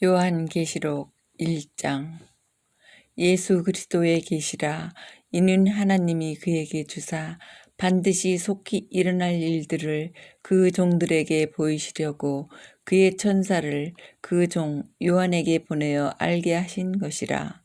요한계시록 1장. 예수 그리스도의 계시라. 이는 하나님이 그에게 주사 반드시 속히 일어날 일들을 그 종들에게 보이시려고 그의 천사를 그 종 요한에게 보내어 알게 하신 것이라.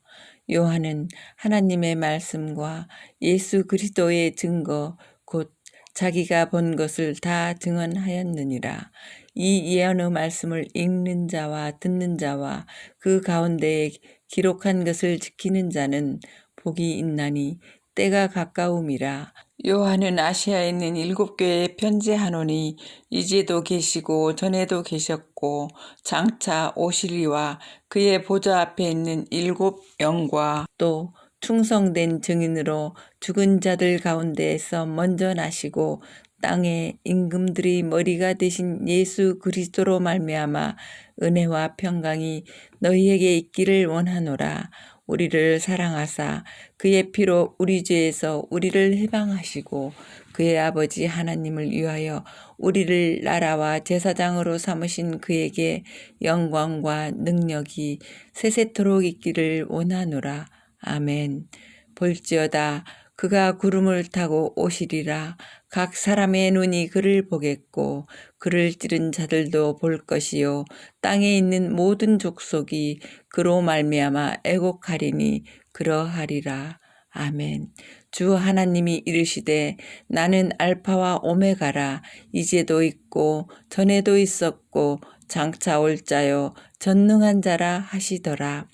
요한은 하나님의 말씀과 예수 그리스도의 증거 곧 자기가 본 것을 다 증언하였느니라. 이 예언의 말씀을 읽는 자와 듣는 자와 그 가운데에 기록한 것을 지키는 자는 복이 있나니 때가 가까움이라. 요한은 아시아에 있는 7교회에 편지하노니 이제도 계시고 전에도 계셨고 장차 오시리와 그의 보좌 앞에 있는 7영과 또 충성된 증인으로 죽은 자들 가운데에서 먼저 나시고 땅의 임금들의 머리가 되신 예수 그리스도로 말미암아 은혜와 평강이 너희에게 있기를 원하노라. 우리를 사랑하사 그의 피로 우리 죄에서 우리를 해방하시고 그의 아버지 하나님을 위하여 우리를 나라와 제사장으로 삼으신 그에게 영광과 능력이 세세토록 있기를 원하노라. 아멘. 볼지어다 그가 구름을 타고 오시리라. 각 사람의 눈이 그를 보겠고 그를 찌른 자들도 볼 것이요 땅에 있는 모든 족속이 그로 말미암아 애곡하리니 그러하리라. 아멘. 주 하나님이 이르시되 나는 알파와 오메가라. 이제도 있고 전에도 있었고 장차 올 자요 전능한 자라 하시더라.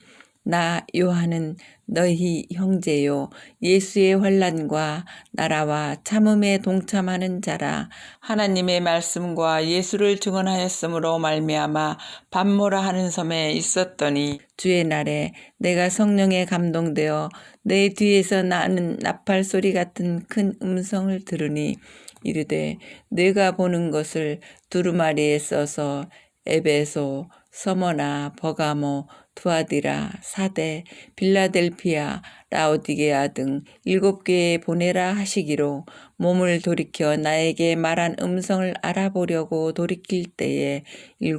나 요한은 너희 형제요 예수의 환난과 나라와 참음에 동참하는 자라. 하나님의 말씀과 예수를 증언하였으므로 말미암아 밤모라 하는 섬에 있었더니 주의 날에 내가 성령에 감동되어 내 뒤에서 나는 나팔 소리 같은 큰 음성을 들으니 이르되 내가 보는 것을 두루마리에 써서 에베소, 서머나, 버가모, 두아디라, 사데, 빌라델피아, 라오디게아 등 7교회에 보내라 하시기로 몸을 돌이켜 나에게 말한 음성을 알아보려고 돌이킬 때에 7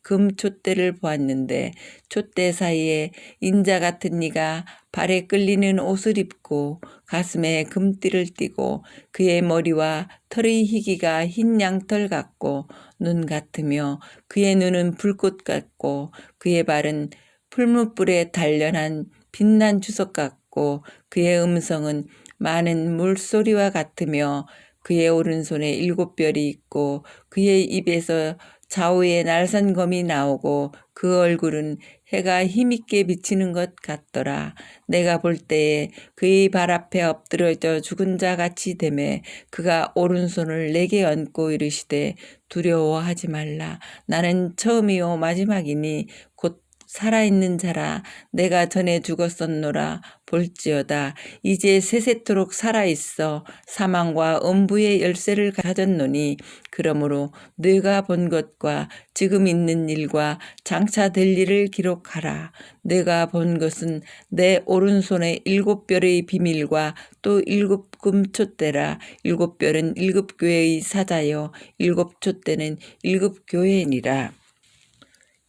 금촛대를 보았는데 촛대 사이에 인자 같은 이가 발에 끌리는 옷을 입고 가슴에 금띠를 띠고 그의 머리와 털의 희기가 흰 양털 같고 눈 같으며 그의 눈은 불꽃 같고 그의 발은 풀무불에 단련한 빛난 주석 같고 그의 음성은 많은 물소리와 같으며 그의 오른손에 7별이 있고 그의 입에서 좌우에 날선 검이 나오고 그 얼굴은 해가 힘있게 비치는 것 같더라. 내가 볼 때에 그의 발 앞에 엎드러져 죽은 자 같이 되매 그가 오른손을 내게 얹고 이르시되 두려워하지 말라. 나는 처음이요 마지막이니 곧 살아있는 자라. 내가 전에 죽었었노라. 볼지어다 이제 세세토록 살아있어 사망과 음부의 열쇠를 가졌노니 그러므로 네가 본 것과 지금 있는 일과 장차 될 일을 기록하라. 내가 본 것은 내 오른손에 7별의 비밀과 또 7금촛대라. 7별은 7교회의 사자요 7촛대는 7교회니라.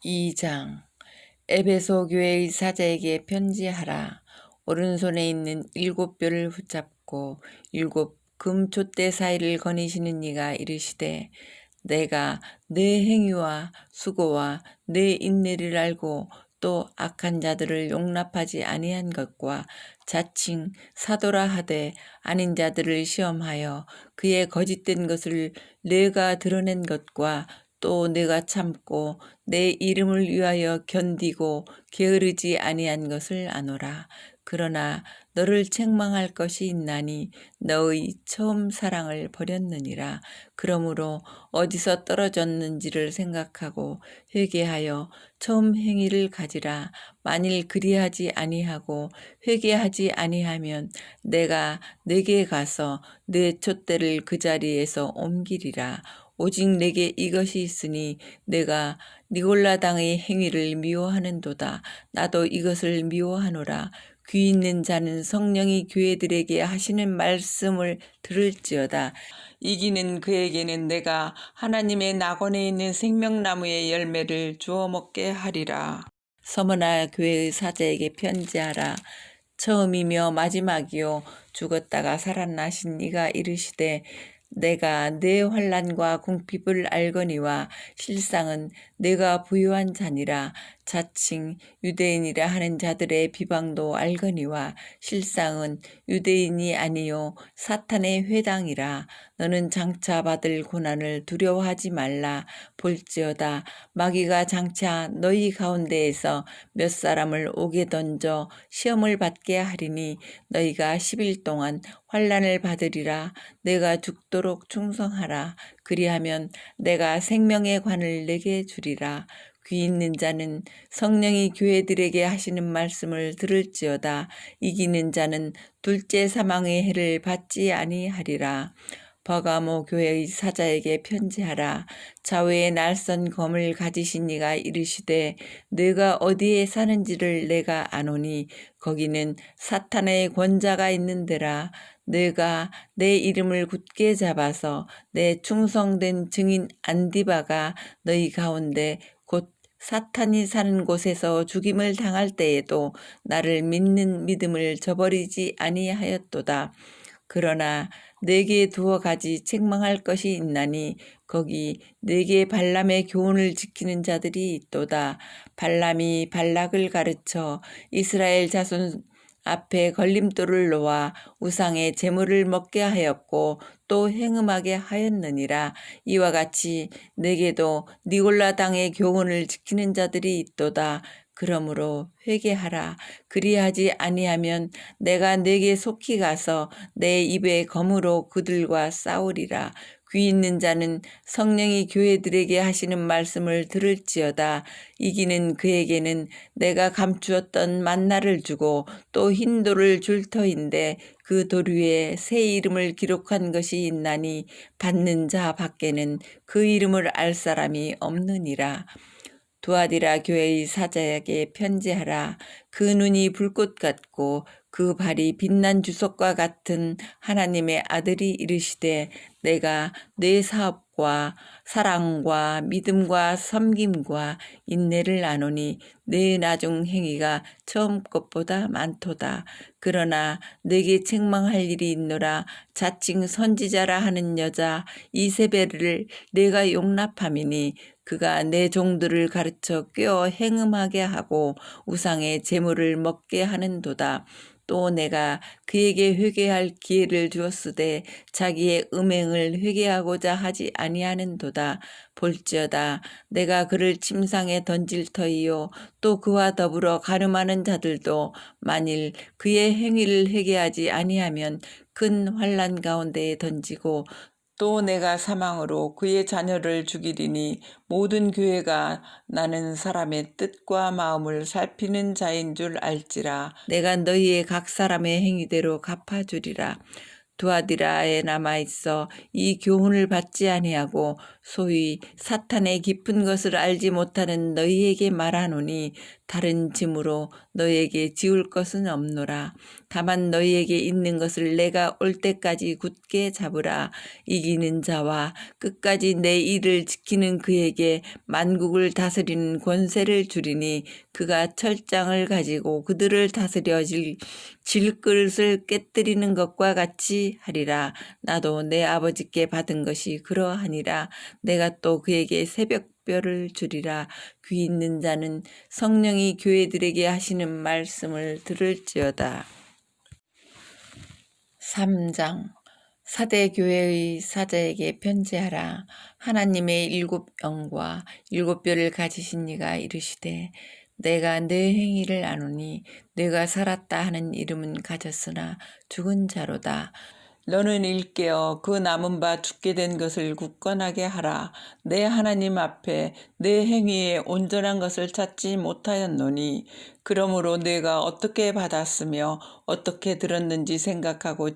2장. 에베소 교회의 사자에게 편지하라. 오른손에 있는 7별을 붙잡고 7금촛대 사이를 거니시는 이가 이르시되 내가 내 행위와 수고와 내 인내를 알고 또 악한 자들을 용납하지 아니한 것과 자칭 사도라 하되 아닌 자들을 시험하여 그의 거짓된 것을 내가 드러낸 것과 또 내가 참고 내 이름을 위하여 견디고 게으르지 아니한 것을 아노라. 그러나 너를 책망할 것이 있나니 너의 처음 사랑을 버렸느니라. 그러므로 어디서 떨어졌는지를 생각하고 회개하여 처음 행위를 가지라. 만일 그리하지 아니하고 회개하지 아니하면 내가 내게 가서 내 촛대를 그 자리에서 옮기리라. 오직 내게 이것이 있으니 내가 니골라당의 행위를 미워하는도다. 나도 이것을 미워하노라. 귀 있는 자는 성령이 교회들에게 하시는 말씀을 들을지어다. 이기는 그에게는 내가 하나님의 낙원에 있는 생명나무의 열매를 주어 먹게 하리라. 서머나 교회의 사자에게 편지하라. 처음이며 마지막이요 죽었다가 살아나신 이가 이르시되 내가 내 환난과 궁핍을 알거니와 실상은 내가 부유한 자니라. 자칭 유대인이라 하는 자들의 비방도 알거니와 실상은 유대인이 아니요 사탄의 회당이라. 너는 장차 받을 고난을 두려워하지 말라. 볼지어다 마귀가 장차 너희 가운데에서 몇 사람을 옥에 던져 시험을 받게 하리니 너희가 10일 동안 환난을 받으리라. 내가 죽도록 충성하라. 그리하면 내가 생명의 관을 내게 주리라. 귀 있는 자는 성령이 교회들에게 하시는 말씀을 들을지어다. 이기는 자는 둘째 사망의 해를 받지 아니하리라. 버가모 교회의 사자에게 편지하라. 좌우에 날선 검을 가지신 이가 이르시되 내가 어디에 사는지를 내가 아노니 거기는 사탄의 권자가 있는 데라. 내가 내 이름을 굳게 잡아서 내 충성된 증인 안디바가 너희 가운데 곧 사탄이 사는 곳에서 죽임을 당할 때에도 나를 믿는 믿음을 저버리지 아니하였도다. 그러나 내게 두어 가지 책망할 것이 있나니 거기 내게 발람의 교훈을 지키는 자들이 있도다. 발람이 발락을 가르쳐 이스라엘 자손 앞에 걸림돌을 놓아 우상의 제물을 먹게 하였고 또 행음하게 하였느니라. 이와 같이 내게도 니골라 당의 교훈을 지키는 자들이 있도다. 그러므로 회개하라. 그리하지 아니하면 내가 내게 속히 가서 내 입의 검으로 그들과 싸우리라. 귀 있는 자는 성령이 교회들에게 하시는 말씀을 들을지어다. 이기는 그에게는 내가 감추었던 만나를 주고 또 흰 돌을 줄 터인데 그 돌 위에 새 이름을 기록한 것이 있나니 받는 자 밖에는 그 이름을 알 사람이 없느니라. 두아디라 교회의 사자에게 편지하라. 그 눈이 불꽃 같고 그 발이 빛난 주석과 같은 하나님의 아들이 이르시되 내가 내 사업과 사랑과 믿음과 섬김과 인내를 아노니 내 나중 행위가 처음 것보다 많도다. 그러나 내게 책망할 일이 있노라. 자칭 선지자라 하는 여자 이세벨을 내가 용납함이니 그가 내 종들을 가르쳐 꿰어 행음하게 하고 우상의 제물을 먹게 하는도다. 또 내가 그에게 회개할 기회를 주었으되 자기의 음행을 회개하고자 하지 아니하는도다. 볼지어다 내가 그를 침상에 던질 터이요 또 그와 더불어 가늠하는 자들도 만일 그의 행위를 회개하지 아니하면 큰 환난 가운데에 던지고 또 내가 사망으로 그의 자녀를 죽이리니 모든 교회가 나는 사람의 뜻과 마음을 살피는 자인 줄 알지라. 내가 너희의 각 사람의 행위대로 갚아주리라. 두아디라에 남아있어 이 교훈을 받지 아니하고 소위 사탄의 깊은 것을 알지 못하는 너희에게 말하노니 다른 짐으로 너희에게 지울 것은 없노라. 다만 너희에게 있는 것을 내가 올 때까지 굳게 잡으라. 이기는 자와 끝까지 내 일을 지키는 그에게 만국을 다스리는 권세를 주리니 그가 철장을 가지고 그들을 다스려 질그릇을 깨뜨리는 것과 같이 하리라. 나도 내 아버지께 받은 것이 그러하니라. 내가 또 그에게 새벽별을 주리라. 귀 있는 자는 성령이 교회들에게 하시는 말씀을 들을지어다. 3장 사대 교회의 사자에게 편지하라. 하나님의 7영과 7뼈를 가지신 이가 이르시되 내가 내 행위를 아노니 내가 살았다 하는 이름은 가졌으나 죽은 자로다. 너는 일깨어 그 남은 바 죽게 된 것을 굳건하게 하라. 내 하나님 앞에 내 행위에 온전한 것을 찾지 못하였노니 그러므로 내가 어떻게 받았으며 어떻게 들었는지 생각하고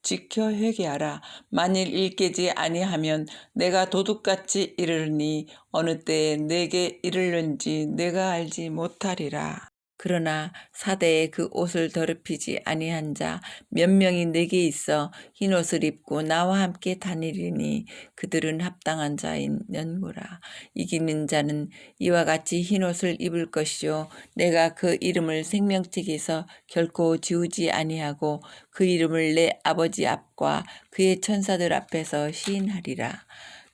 지켜 회개하라. 만일 일깨지 아니하면 내가 도둑같이 이르르니 어느 때에 내게 이르는지 내가 알지 못하리라. 그러나 사대에 그 옷을 더럽히지 아니한 자 몇 명이 내게 있어 흰옷을 입고 나와 함께 다니리니 그들은 합당한 자인 연고라. 이기는 자는 이와 같이 흰옷을 입을 것이요 내가 그 이름을 생명책에서 결코 지우지 아니하고 그 이름을 내 아버지 앞과 그의 천사들 앞에서 시인하리라.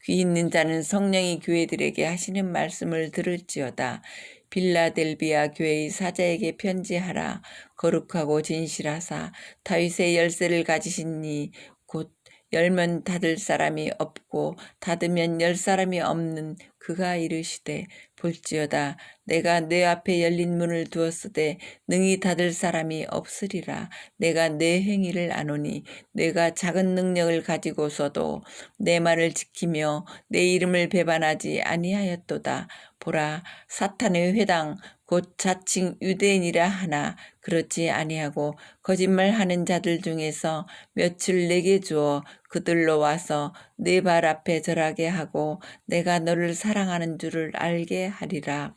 귀 있는 자는 성령이 교회들에게 하시는 말씀을 들을지어다. 빌라델비아 교회의 사자에게 편지하라. 거룩하고 진실하사 다윗의 열쇠를 가지신 이 곧 열면 닫을 사람이 없고 닫으면 열 사람이 없는 그가 이르시되 볼지어다 내가 내 앞에 열린 문을 두었으되 능히 닫을 사람이 없으리라. 내가 내 행위를 아노니 내가 작은 능력을 가지고서도 내 말을 지키며 내 이름을 배반하지 아니하였도다. 보라 사탄의 회당 곧 자칭 유대인이라 하나 그렇지 아니하고 거짓말하는 자들 중에서 며칠 내게 주어 그들로 와서 내 발 앞에 절하게 하고 내가 너를 사랑하는 줄을 알게 하리라.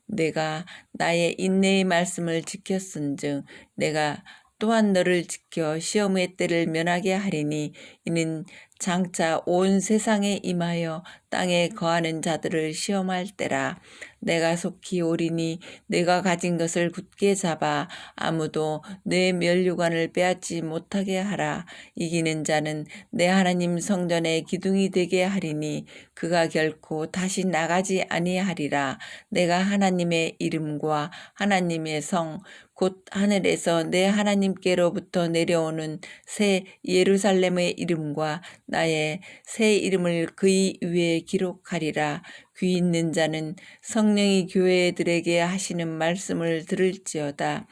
내가 나의 인내의 말씀을 지켰은즉 내가 또한 너를 지켜 시험의 때를 면하게 하리니 이는 장차 온 세상에 임하여 땅에 거하는 자들을 시험할 때라. 내가 속히 오리니 내가 가진 것을 굳게 잡아 아무도 내 면류관을 빼앗지 못하게 하라. 이기는 자는 내 하나님 성전의 기둥이 되게 하리니 그가 결코 다시 나가지 아니하리라. 내가 하나님의 이름과 하나님의 성 곧 하늘에서 내 하나님께로부터 내려오는 새 예루살렘의 이름과 나의 새 이름을 그의 위에 기록하리라. 귀 있는 자는 성령이 교회들에게 하시는 말씀을 들을지어다.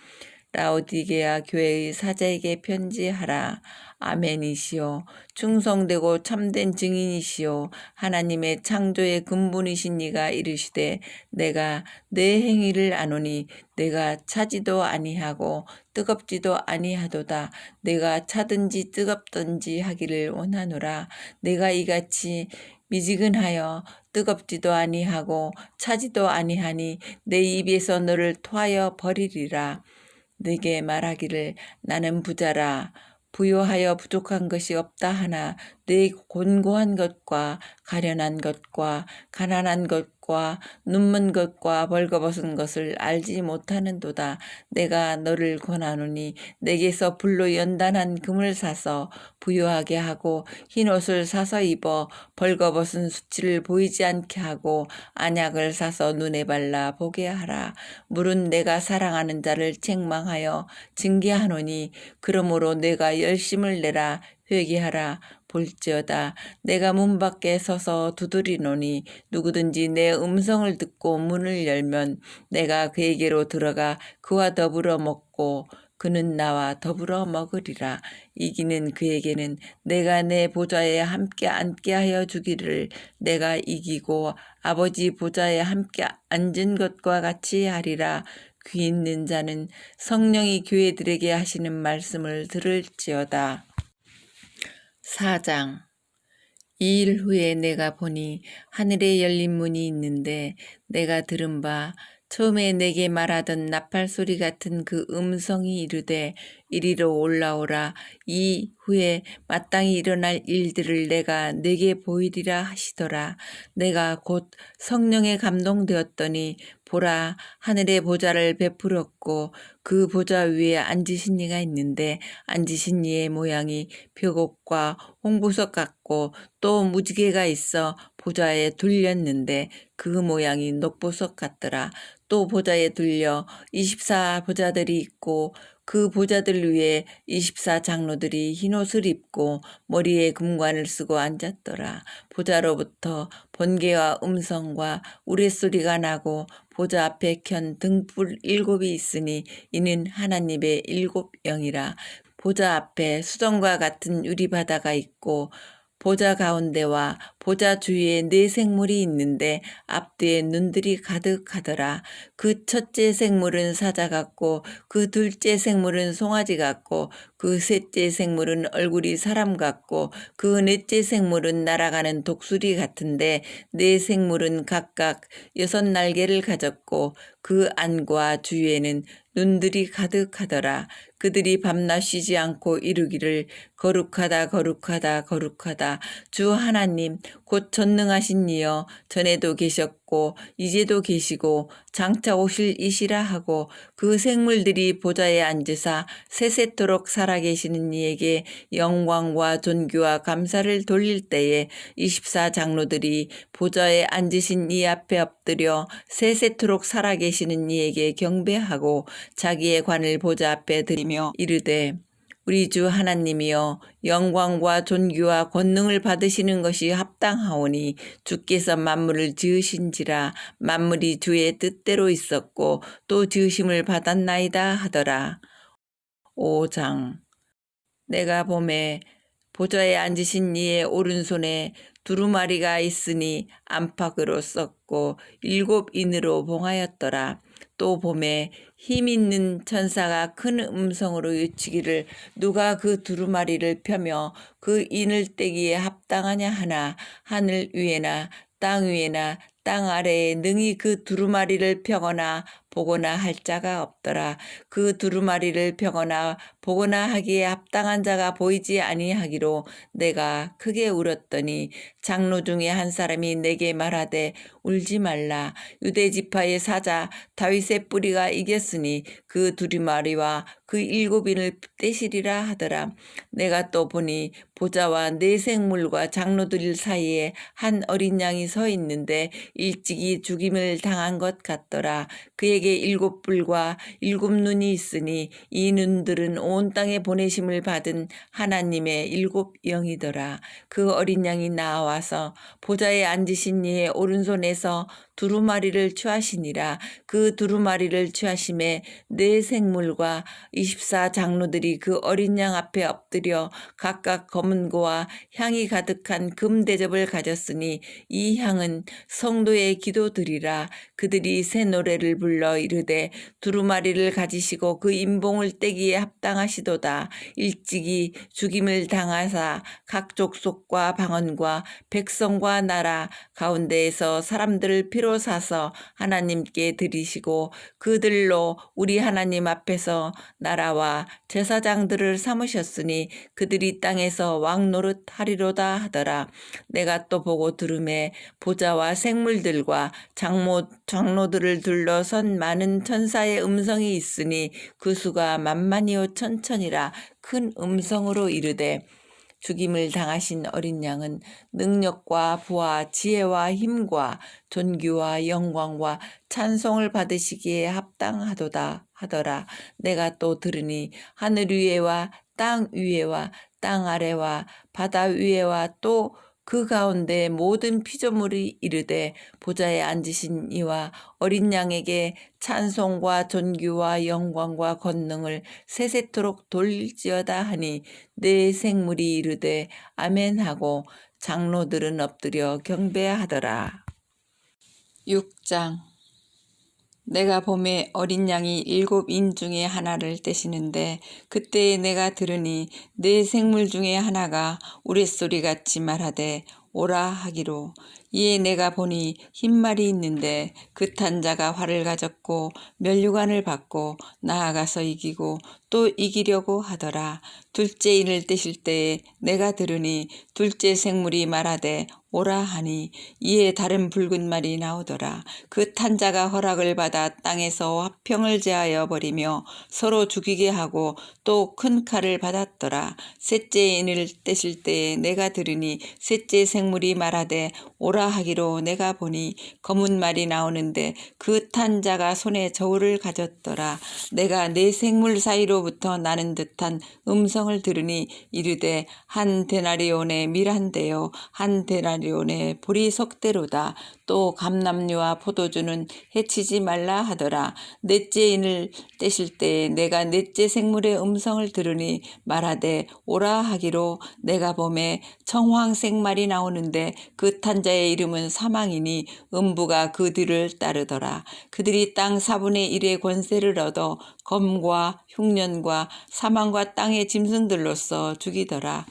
라오디게아 교회의 사자에게 편지하라. 아멘이시오. 충성되고 참된 증인이시오. 하나님의 창조의 근본이신 이가 이르시되 내가 내 행위를 아노니 내가 차지도 아니하고 뜨겁지도 아니하도다. 내가 차든지 뜨겁든지 하기를 원하노라. 내가 이같이 미지근하여 뜨겁지도 아니하고 차지도 아니하니 내 입에서 너를 토하여 버리리라. 내게 말하기를 나는 부자라 부요하여 부족한 것이 없다 하나 내 곤고한 것과 가련한 것과 가난한 것과 눈먼 것과 벌거벗은 것을 알지 못하는도다. 내가 너를 권하노니 내게서 불로 연단한 금을 사서 부요하게 하고 흰옷을 사서 입어 벌거벗은 수치를 보이지 않게 하고 안약을 사서 눈에 발라 보게 하라. 물은 내가 사랑하는 자를 책망하여 징계하노니 그러므로 내가 열심을 내라. 회개하라. 볼지어다 내가 문 밖에 서서 두드리노니 누구든지 내 음성을 듣고 문을 열면 내가 그에게로 들어가 그와 더불어 먹고 그는 나와 더불어 먹으리라. 이기는 그에게는 내가 내 보좌에 함께 앉게 하여 주기를 내가 이기고 아버지 보좌에 함께 앉은 것과 같이 하리라. 귀 있는 자는 성령이 교회들에게 하시는 말씀을 들을지어다. 4장. 이 일 후에 내가 보니 하늘에 열린 문이 있는데 내가 들은 바 처음에 내게 말하던 나팔 소리 같은 그 음성이 이르되 이리로 올라오라. 이 후에 마땅히 일어날 일들을 내가 내게 보이리라 하시더라. 내가 곧 성령에 감동되었더니 보라 하늘의 보좌를 베풀었고 그 보좌 위에 앉으신 이가 있는데 앉으신 이의 모양이 벽옥과 홍보석 같고 또 무지개가 있어 보좌에 둘렸는데 그 모양이 녹보석 같더라. 또 보좌에 둘려 24 보좌들이 있고 그 보좌들 위에 24 장로들이 흰옷을 입고 머리에 금관을 쓰고 앉았더라. 보좌로부터 번개와 음성과 우레소리가 나고 보좌 앞에 켠 등불 7이 있으니 이는 하나님의 7 영이라. 보좌 앞에 수정과 같은 유리바다가 있고 보좌 가운데와 보좌 주위에 네 생물이 있는데 앞뒤에 눈들이 가득하더라. 그 첫째 생물은 사자 같고 그 둘째 생물은 송아지 같고 그 셋째 생물은 얼굴이 사람 같고 그 넷째 생물은 날아가는 독수리 같은데 네 생물은 각각 6 날개를 가졌고 그 안과 주위에는 눈들이 가득하더라. 그들이 밤낮 쉬지 않고 이르기를 거룩하다 거룩하다 거룩하다 주 하나님 곧 전능하신 이여 전에도 계셨고 이제도 계시고 장차 오실 이시라 하고 그 생물들이 보좌에 앉으사 세세토록 살아계시는 이에게 영광과 존귀와 감사를 돌릴 때에 24장로들이 보좌에 앉으신 이 앞에 엎드려 세세토록 살아계시는 이에게 경배하고 자기의 관을 보좌 앞에 드리며 이르되 우리 주 하나님이여 영광과 존귀와 권능을 받으시는 것이 합당하오니 주께서 만물을 지으신지라 만물이 주의 뜻대로 있었고 또 지으심을 받았나이다 하더라. 5장 내가 보매 보좌에 앉으신 이의 오른손에 두루마리가 있으니 안팎으로 썼고 7인으로 봉하였더라. 또 보매 힘 있는 천사가 큰 음성으로 외치기를 누가 그 두루마리를 펴며 그 인을 떼기에 합당하냐 하나 하늘 위에나 땅 위에나 땅 아래에 능히 그 두루마리를 펴거나 보거나 할 자가 없더라. 그 두루마리를 펴거나 보거나 하기에 합당한 자가 보이지 아니하기로 내가 크게 울었더니 장로 중에 한 사람이 내게 말하되 울지 말라. 유대 지파의 사자 다윗의 뿌리가 이겼으니 그 두루마리와 그 7인을 떼시리라 하더라. 내가 또 보니 보좌와 네 생물과 장로들 사이에 한 어린 양이 서 있는데 일찍이 죽임을 당한 것 같더라. 그에게 7뿔과 7눈이 있으니 이 눈들은 온 땅에 보내심을 받은 하나님의 7영이더라. 그 어린 양이 나와서 보좌에 앉으신 이의 오른손에서 두루마리를 취하시니라. 그 두루마리를 취하심에 네 생물과 24장로들이 그 어린 양 앞에 엎드려 각각 검은 고와 향이 가득한 금 대접을 가졌으니 이 향은 성도의 기도드리라. 그들이 새 노래를 불러 이르되 두루마리를 가지시고 그 인봉을 떼기에 합당하시도다. 일찍이 죽임을 당하사 각 족속과 방언과 백성과 나라 가운데에서 사람들을 피로 사서 하나님께 드리시고 그들로 우리 하나님 앞에서 나라와 제사장들을 삼으셨으니 그들이 땅에서 왕 노릇 하리로다 하더라. 내가 또 보고 들음에 보좌와 생물들과 장로들을 둘러선 많은 천사의 음성이 있으니 그 수가 만만이요 천천이라 큰 음성으로 이르되 죽임을 당하신 어린 양은 능력과 부와 지혜와 힘과 존귀와 영광과 찬송을 받으시기에 합당하도다 하더라. 내가 또 들으니 하늘 위에와 땅 위에와 땅 아래와 바다 위에와 또 그 가운데 모든 피조물이 이르되 보좌에 앉으신 이와 어린 양에게 찬송과 존귀와 영광과 권능을 세세토록 돌릴지어다 하니 네 생물이 이르되 아멘하고 장로들은 엎드려 경배하더라. 6장 내가 보매 어린 양이 7인 중에 하나를 떼시는데 그때에 내가 들으니 네 생물 중에 하나가 우레소리같이 말하되 오라 하기로 이에 내가 보니 흰말이 있는데 그 탄 자가 활을 가졌고 면류관을 받고 나아가서 이기고 또 이기려고 하더라. 둘째 인을 떼실 때에 내가 들으니 둘째 생물이 말하되 오라 하니 이에 다른 붉은 말이 나오더라. 그 탄 자가 허락을 받아 땅에서 화평을 제하여 버리며 서로 죽이게 하고 또 큰 칼을 받았더라. 셋째 인을 떼실 때에 내가 들으니 셋째 생물이 말하되 오라 하기로 내가 보니 검은 말이 나오는데 그 탄 자가 손에 저울을 가졌더라. 내가 네 생물 사이로부터 나는 듯한 음성을 들으니 이르되 한 데나리온의 밀한대요 한 데나리온의 보리석대로다. 또 감람류와 포도주는 해치지 말라 하더라. 넷째 인을 떼실 때에 내가 넷째 생물의 음성을 들으니 말하되 오라 하기로 내가 보매 청황색 말이 나오는 나오는데 그 탄 자의 이름은 사망이니 음부가 그 뒤를 따르더라. 그들이 땅 4분의 1의 권세를 얻어 검과 흉년과 사망과 땅의 짐승들로서 죽이더라.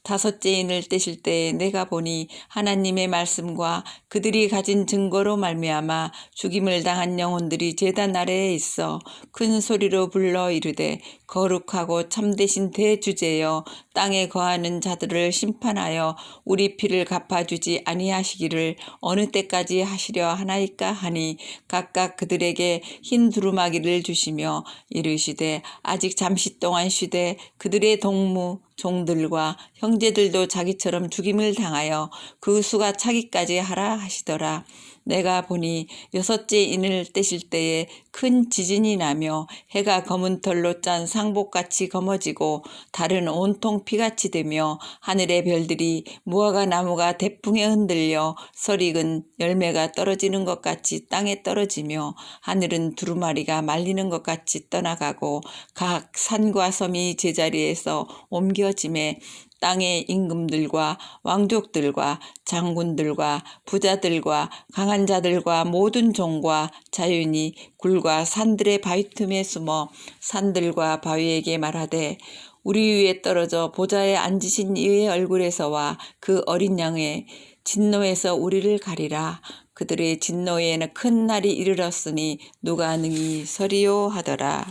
다섯째 인을 떼실 때에 내가 보니 하나님의 말씀과 그들이 가진 증거로 말미암아 죽임을 당한 영혼들이 제단 아래에 있어 큰 소리로 불러 이르되 거룩하고 참되신 대주제여 땅에 거하는 자들을 심판하여 우리 피를 갚아주지 아니하시기를 어느 때까지 하시려 하나이까 하니 각각 그들에게 흰 두루마기를 주시며 이르시되 아직 잠시 동안 쉬되 그들의 동무 종들과 형제들도 자기처럼 죽임을 당하여 그 수가 차기까지 하라 하시더라. 내가 보니 여섯째 인을 떼실 때에 큰 지진이 나며 해가 검은 털로 짠 상복같이 검어지고 달은 온통 피같이 되며 하늘의 별들이 무화과 나무가 대풍에 흔들려 설익은 열매가 떨어지는 것 같이 땅에 떨어지며 하늘은 두루마리가 말리는 것 같이 떠나가고 각 산과 섬이 제자리에서 옮겨짐에 땅의 임금들과 왕족들과 장군들과 부자들과 강한 자들과 모든 종과 자연이 굴과 산들의 바위 틈에 숨어 산들과 바위에게 말하되 우리 위에 떨어져 보좌에 앉으신 이의 얼굴에서와 그 어린 양의 진노에서 우리를 가리라. 그들의 진노에는 큰 날이 이르렀으니 누가 능히 서리요 하더라.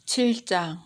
7장.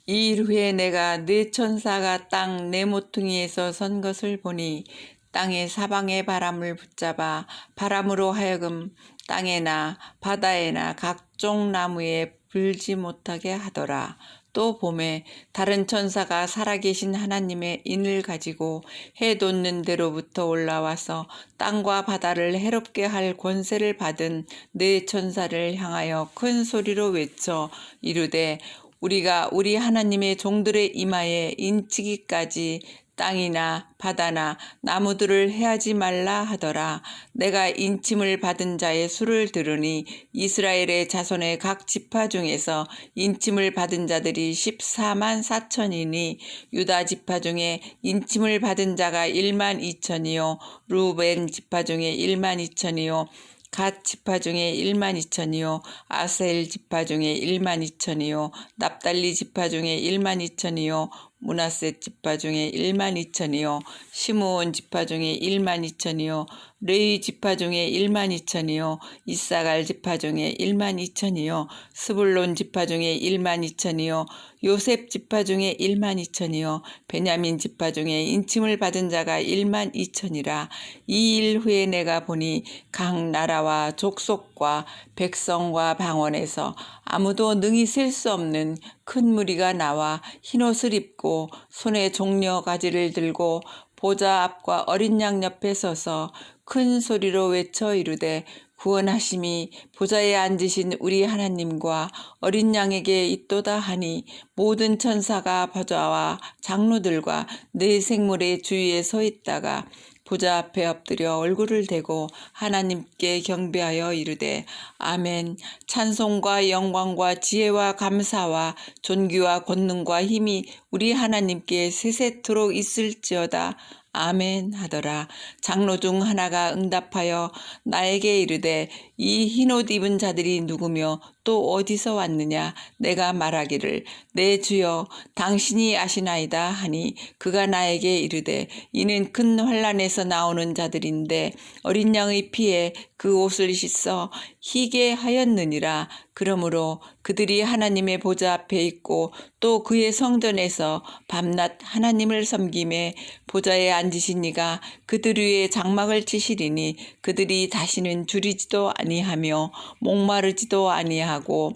이 일 후에 내가 네 천사가 땅 네 모퉁이에서 선 것을 보니 땅의 사방의 바람을 붙잡아 바람으로 하여금 땅에나 바다에나 각종 나무에 불지 못하게 하더라. 또 봄에 다른 천사가 살아계신 하나님의 인을 가지고 해 돋는 데로부터 올라와서 땅과 바다를 해롭게 할 권세를 받은 네 천사를 향하여 큰 소리로 외쳐 이르되 우리가 우리 하나님의 종들의 이마에 인치기까지 땅이나 바다나 나무들을 해하지 말라 하더라. 내가 인침을 받은 자의 수를 들으니 이스라엘의 자손의 각 지파 중에서 인침을 받은 자들이 14만 4천이니 유다 지파 중에 인침을 받은 자가 1만 2천이요 루벤 지파 중에 1만 2천이요 갓 지파 중에 1만 2천이요 아셀 지파 중에 1만 2천이요 납달리 지파 중에 1만 2천이요 므낫세 지파 중에 1만 2천이요 시므온 지파 중에 1만 2천이요 레위 지파 중에 1만 2천이요 이사갈 지파 중에 1만 2천이요 스불론 지파 중에 1만 2천이요 요셉 지파 중에 1만 2천이요 베냐민 지파 중에 인침을 받은 자가 1만 2천이라. 이 일 후에 내가 보니 각 나라와 족속과 백성과 방언에서 아무도 능히 셀 수 없는 큰 무리가 나와 흰옷을 입고 손에 종려 가지를 들고 보좌 앞과 어린 양 옆에 서서 큰 소리로 외쳐 이르되 구원하심이 보좌에 앉으신 우리 하나님과 어린 양에게 있도다 하니 모든 천사가 보좌와 장로들과 네 생물의 주위에 서 있다가 보좌 앞에 엎드려 얼굴을 대고 하나님께 경배하여 이르되 아멘. 찬송과 영광과 지혜와 감사와 존귀와 권능과 힘이 우리 하나님께 세세토록 있을지어다. 아멘 하더라. 장로 중 하나가 응답하여 나에게 이르되 이 흰옷 입은 자들이 누구며 또 어디서 왔느냐. 내가 말하기를 내 주여 당신이 아시나이다 하니 그가 나에게 이르되 이는 큰 환난에서 나오는 자들인데 어린 양의 피에 그 옷을 씻어 희게 하였느니라. 그러므로 그들이 하나님의 보좌 앞에 있고 또 그의 성전에서 밤낮 하나님을 섬김에 보좌에 앉으신 이가 그들 위에 장막을 치시리니 그들이 다시는 줄이지도 아니하며 목마르지도 아니하고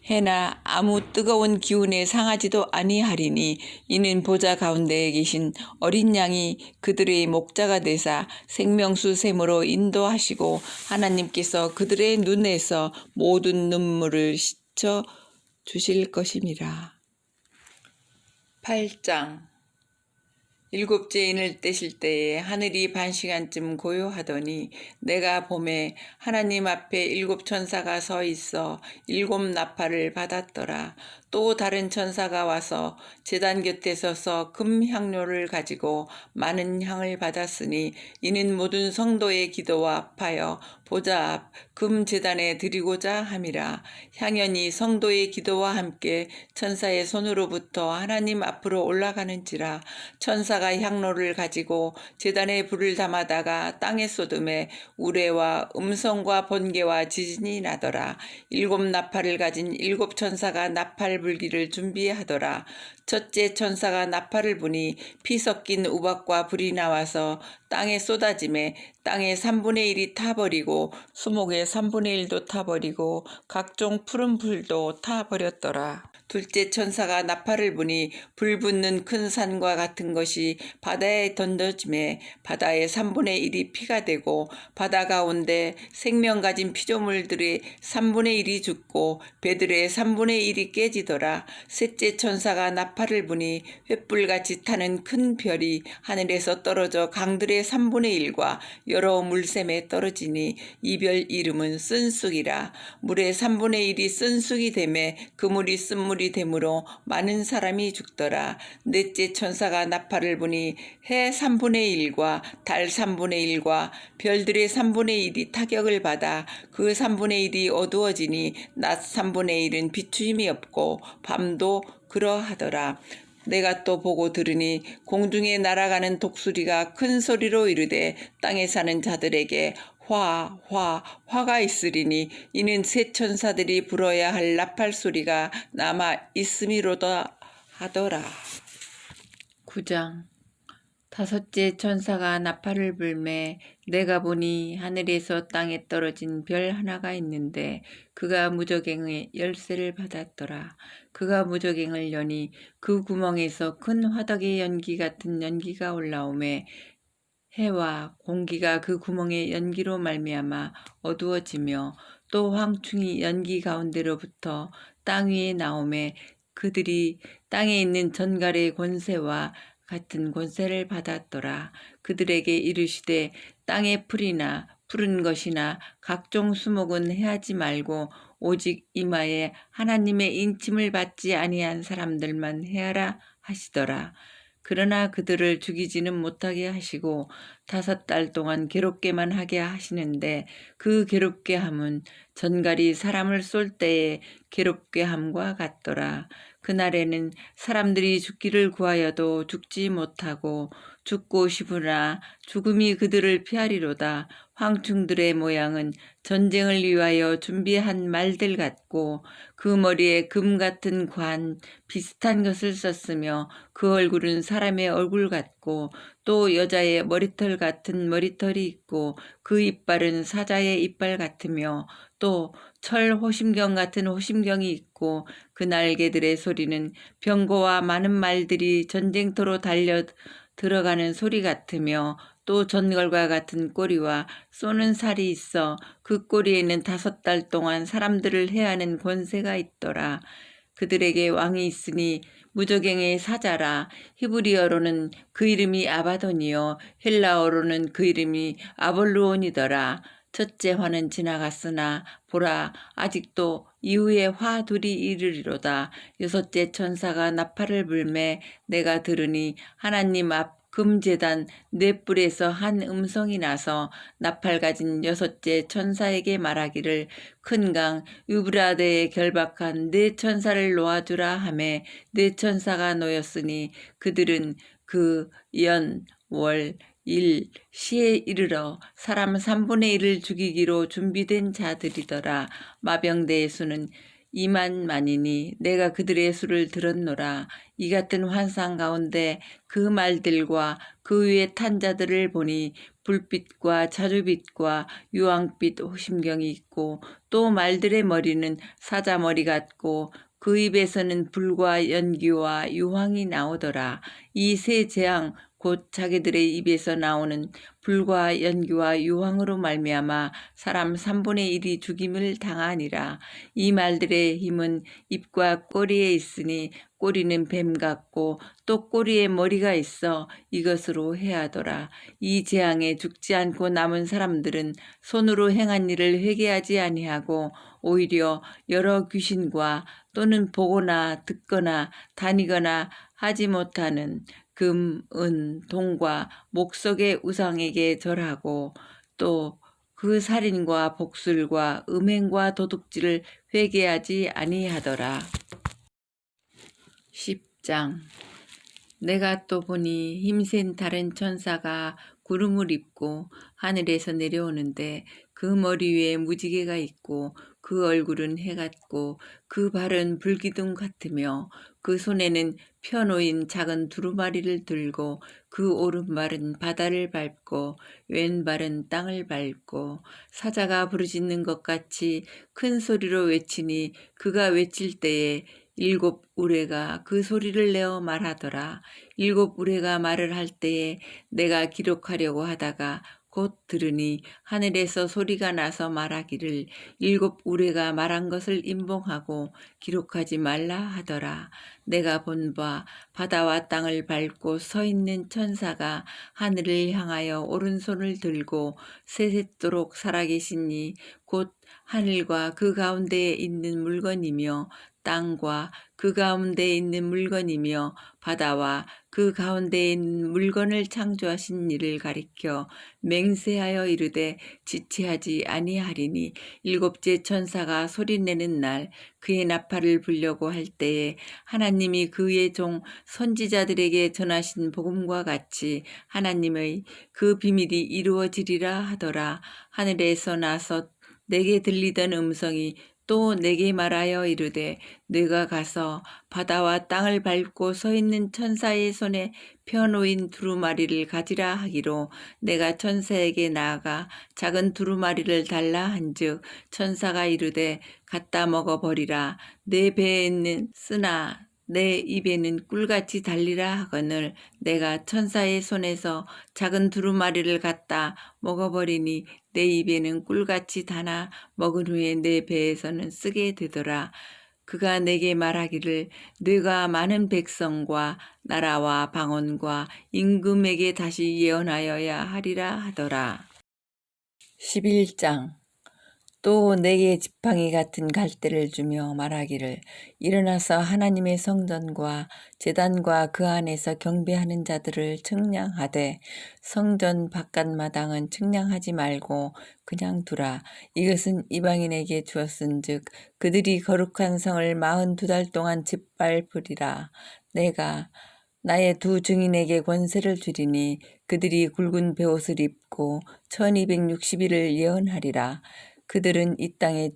해나 아무 뜨거운 기운에 상하지도 아니하리니 이는 보좌 가운데에 계신 어린 양이 그들의 목자가 되사 생명수 샘으로 인도하시고 하나님께서 그들의 눈에서 모든 눈물을 씻어 주실 것임이라. 8장. 일곱째 인을 떼실 때에 하늘이 반시간쯤 고요하더니 내가 봄에 하나님 앞에 일곱 천사가 서 있어 일곱 나팔을 받았더라. 또 다른 천사가 와서 제단 곁에 서서 금 향료를 가지고 많은 향을 받았으니 이는 모든 성도의 기도와 합하여 보좌 앞 금 제단에 드리고자 함이라. 향연이 성도의 기도와 함께 천사의 손으로부터 하나님 앞으로 올라가는지라. 천사가 향로를 가지고 제단에 불을 담아다가 땅에 쏟음에 우레와 음성과 번개와 지진이 나더라. 7 나팔을 가진 7 천사가 나팔 불기를 준비하더라. 첫째 천사가 나팔을 부니 피 섞인 우박과 불이 나와서 땅에 쏟아짐에 땅의 3분의 1이 타버리고 수목의 3분의 1도 타버리고 각종 푸른 풀도 타버렸더라. 둘째 천사가 나팔을 부니 불 붙는 큰 산과 같은 것이 바다에 던져짐에 바다의 3분의 1이 피가 되고 바다 가운데 생명 가진 피조물들의 3분의 1이 죽고 배들의 3분의 1이 깨지더라. 셋째 천사가 나팔을 부니 횃불같이 타는 큰 별이 하늘에서 떨어져 강들의 3분의 1과 여러 물샘에 떨어지니 이 별 이름은 쓴쑥이라. 물의 3분의 1이 쓴쑥이 되매 그물이 쓴물이 되므로 많은 사람이 죽더라. 넷째 천사가 나팔을 부니 해 3분의 1과 달 3분의 1과 별들의 3분의 1이 타격을 받아 그 3분의 1이 어두워지니 낮 3분의 1은 비추임이 없고 밤도 그러하더라. 내가 또 보고 들으니 공중에 날아가는 독수리가 큰 소리로 이르되 땅에 사는 자들에게 화가 있으리니 이는 새 천사들이 불어야 할 나팔 소리가 남아 있음이로다 하더라. 9장. 다섯째 천사가 나팔을 불매 내가 보니 하늘에서 땅에 떨어진 별 하나가 있는데 그가 무저갱의 열쇠를 받았더라. 그가 무저갱을 여니 그 구멍에서 큰 화덕의 연기 같은 연기가 올라오매 해와 공기가 그 구멍의 연기로 말미암아 어두워지며 또 황충이 연기 가운데로부터 땅 위에 나오매 그들이 땅에 있는 전갈의 권세와 같은 권세를 받았더라. 그들에게 이르시되 땅의 풀이나 푸른 것이나 각종 수목은 해하지 말고 오직 이마에 하나님의 인침을 받지 아니한 사람들만 해하라 하시더라. 그러나 그들을 죽이지는 못하게 하시고 5달 동안 괴롭게만 하게 하시는데 그 괴롭게 함은 전갈이 사람을 쏠 때의 괴롭게 함과 같더라. 그날에는 사람들이 죽기를 구하여도 죽지 못하고 죽고 싶으나 죽음이 그들을 피하리로다. 황충들의 모양은 전쟁을 위하여 준비한 말들 같고 그 머리에 금 같은 관 비슷한 것을 썼으며 그 얼굴은 사람의 얼굴 같고 또 여자의 머리털 같은 머리털이 있고 그 이빨은 사자의 이빨 같으며 또 철 호심경 같은 호심경이 있고 그 날개들의 소리는 병거와 많은 말들이 전쟁터로 달려 들어가는 소리 같으며 또 전걸과 같은 꼬리와 쏘는 살이 있어 그 꼬리에는 5달 동안 사람들을 해하는 권세가 있더라. 그들에게 왕이 있으니 무저갱의 사자라. 히브리어로는 그 이름이 아바돈이요 헬라어로는 그 이름이 아볼루온이더라. 첫째 화는 지나갔으나 보라 아직도 이후에 화 둘이 이르리로다. 6째 천사가 나팔을 불매 내가 들으니 하나님 앞 금제단 넷불에서 한 음성이 나서 나팔 가진 6째 천사에게 말하기를 큰 강 유브라데에 결박한 4천사를 놓아주라 하매 4천사가 놓였으니 그들은 그 연, 월, 일, 시에 이르러 사람 3분의 1을 죽이기로 준비된 자들이더라. 마병대의 수는 2만만이니 내가 그들의 수를 들었노라. 이 같은 환상 가운데 그 말들과 그 위에 탄 자들을 보니 불빛과 자주빛과 유황빛 호심경이 있고 또 말들의 머리는 사자 머리 같고 그 입에서는 불과 연기와 유황이 나오더라. 이 세 재앙 곧 자기들의 입에서 나오는 불과 연기와 유황으로 말미암아 사람 3분의 1이 죽임을 당하니라. 이 말들의 힘은 입과 꼬리에 있으니 꼬리는 뱀 같고 또 꼬리에 머리가 있어 이것으로 해하더라. 이 재앙에 죽지 않고 남은 사람들은 손으로 행한 일을 회개하지 아니하고 오히려 여러 귀신과 또는 보거나 듣거나 다니거나 하지 못하는 금, 은, 동과 목석의 우상에게 절하고 또 그 살인과 복술과 음행과 도둑질을 회개하지 아니하더라. 10장. 내가 또 보니 힘센 다른 천사가 구름을 입고 하늘에서 내려오는데 그 머리 위에 무지개가 있고 그 얼굴은 해 같고 그 발은 불기둥 같으며 그 손에는 펴놓인 작은 두루마리를 들고 그 오른발은 바다를 밟고 왼발은 땅을 밟고 사자가 부르짖는 것 같이 큰 소리로 외치니 그가 외칠 때에 7 우레가 그 소리를 내어 말하더라. 7 우레가 말을 할 때에 내가 기록하려고 하다가 곧 들으니 하늘에서 소리가 나서 말하기를 7 우레가 말한 것을 임봉하고 기록하지 말라 하더라. 내가 본 바 바다와 땅을 밟고 서 있는 천사가 하늘을 향하여 오른손을 들고 세세토록 살아계신 이 곧 하늘과 그 가운데에 있는 물건이며 땅과 그 가운데에 있는 물건이며 바다와 그 가운데에 있는 물건을 창조하신 이를 가리켜 맹세하여 이르되 지체하지 아니하리니 7째 천사가 소리내는 날 그의 나팔을 불려고 할 때에 하나님이 그의 종 선지자들에게 전하신 복음과 같이 하나님의 그 비밀이 이루어지리라 하더라. 하늘에서 나서 내게 들리던 음성이 또 내게 말하여 이르되 네가 가서 바다와 땅을 밟고 서 있는 천사의 손에 펴놓인 두루마리를 가지라 하기로 내가 천사에게 나아가 작은 두루마리를 달라 한즉 천사가 이르되 갖다 먹어버리라. 내 배에는 쓰나 내 입에는 꿀같이 달리라 하거늘 내가 천사의 손에서 작은 두루마리를 갖다 먹어버리니 내 입에는 꿀같이 다나 먹은 후에 내 배에서는 쓰게 되더라. 그가 내게 말하기를 네가 많은 백성과 나라와 방언과 임금에게 다시 예언하여야 하리라 하더라. 11장. 또 내게 지팡이 같은 갈대를 주며 말하기를 일어나서 하나님의 성전과 제단과 그 안에서 경배하는 자들을 측량하되 성전 바깥마당은 측량하지 말고 그냥 두라. 이것은 이방인에게 주었은즉 그들이 거룩한 성을 42달 동안 짓밟으리라. 내가 나의 2 증인에게 권세를 주리니 그들이 굵은 베옷을 입고 1260일을 예언하리라. 그들은 이 땅에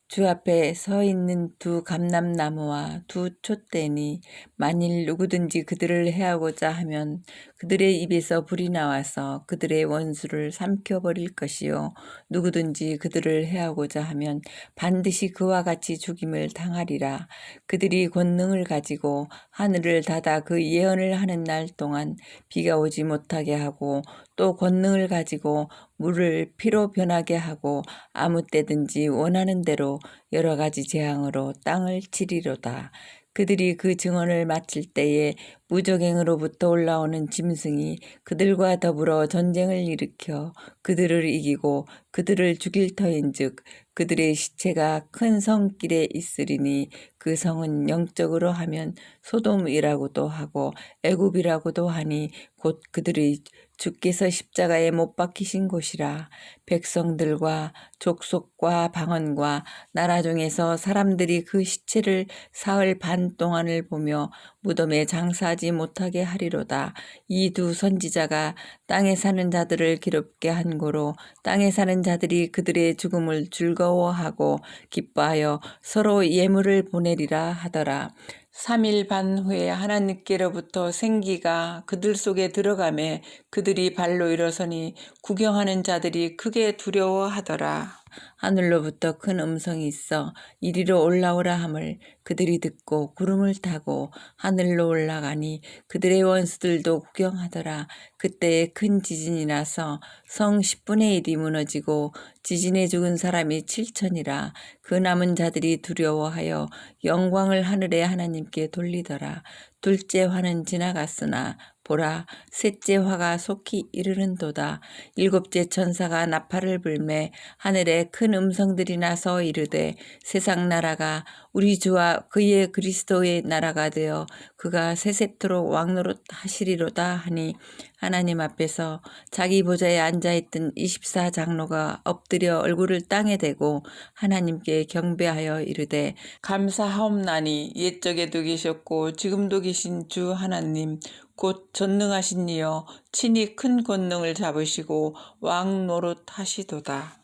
주 앞에 서 있는 2 감람나무와 2 촛대니 만일 누구든지 그들을 해하고자 하면 그들의 입에서 불이 나와서 그들의 원수를 삼켜버릴 것이요 누구든지 그들을 해하고자 하면 반드시 그와 같이 죽임을 당하리라. 그들이 권능을 가지고 하늘을 닫아 그 예언을 하는 날 동안 비가 오지 못하게 하고 또 권능을 가지고 물을 피로 변하게 하고 아무 때든지 원하는 대로 여러 가지 재앙으로 땅을 치리로다. 그들이 그 증언을 마칠 때에 무적행으로부터 올라오는 짐승이 그들과 더불어 전쟁을 일으켜 그들을 이기고 그들을 죽일 터인즉 그들의 시체가 큰 성길에 있으리니 그 성은 영적으로 하면 소돔이라고도 하고 애굽이라고도 하니 곧 그들의 주께서 십자가에 못 박히신 곳이라. 백성들과 족속과 방언과 나라 중에서 사람들이 그 시체를 사흘 반 동안을 보며 무덤에 장사하지 못하게 하리로다. 이 2 선지자가 땅에 사는 자들을 괴롭게 한 고로 땅에 사는 자들이 그들의 죽음을 즐거워하고 기뻐하여 서로 예물을 보내리라 하더라. 3일 반 후에 하나님께로부터 생기가 그들 속에 들어가매 그들이 발로 일어서니 구경하는 자들이 크게 두려워하더라. 하늘로부터 큰 음성이 있어 이리로 올라오라 함을 그들이 듣고 구름을 타고 하늘로 올라가니 그들의 원수들도 구경하더라. 그때에 큰 지진이 나서 성 10분의 1이 무너지고 지진에 죽은 사람이 7천이라. 그 남은 자들이 두려워하여 영광을 하늘의 하나님께 돌리더라. 둘째 화는 지나갔으나 보라, 셋째 화가 속히 이르는도다. 일곱째 천사가 나팔을 불매 하늘에 큰 음성들이 나서 이르되 세상 나라가 우리 주와 그의 그리스도의 나라가 되어 그가 세세토록 왕노릇 하시리로다 하니 하나님 앞에서 자기 보좌에 앉아있던 24장로가 엎드려 얼굴을 땅에 대고 하나님께 경배하여 이르되 감사하옵나니 옛적에도 계셨고 지금도 계신 주 하나님 곧 전능하신 이여 친히 큰 권능을 잡으시고 왕 노릇 하시도다.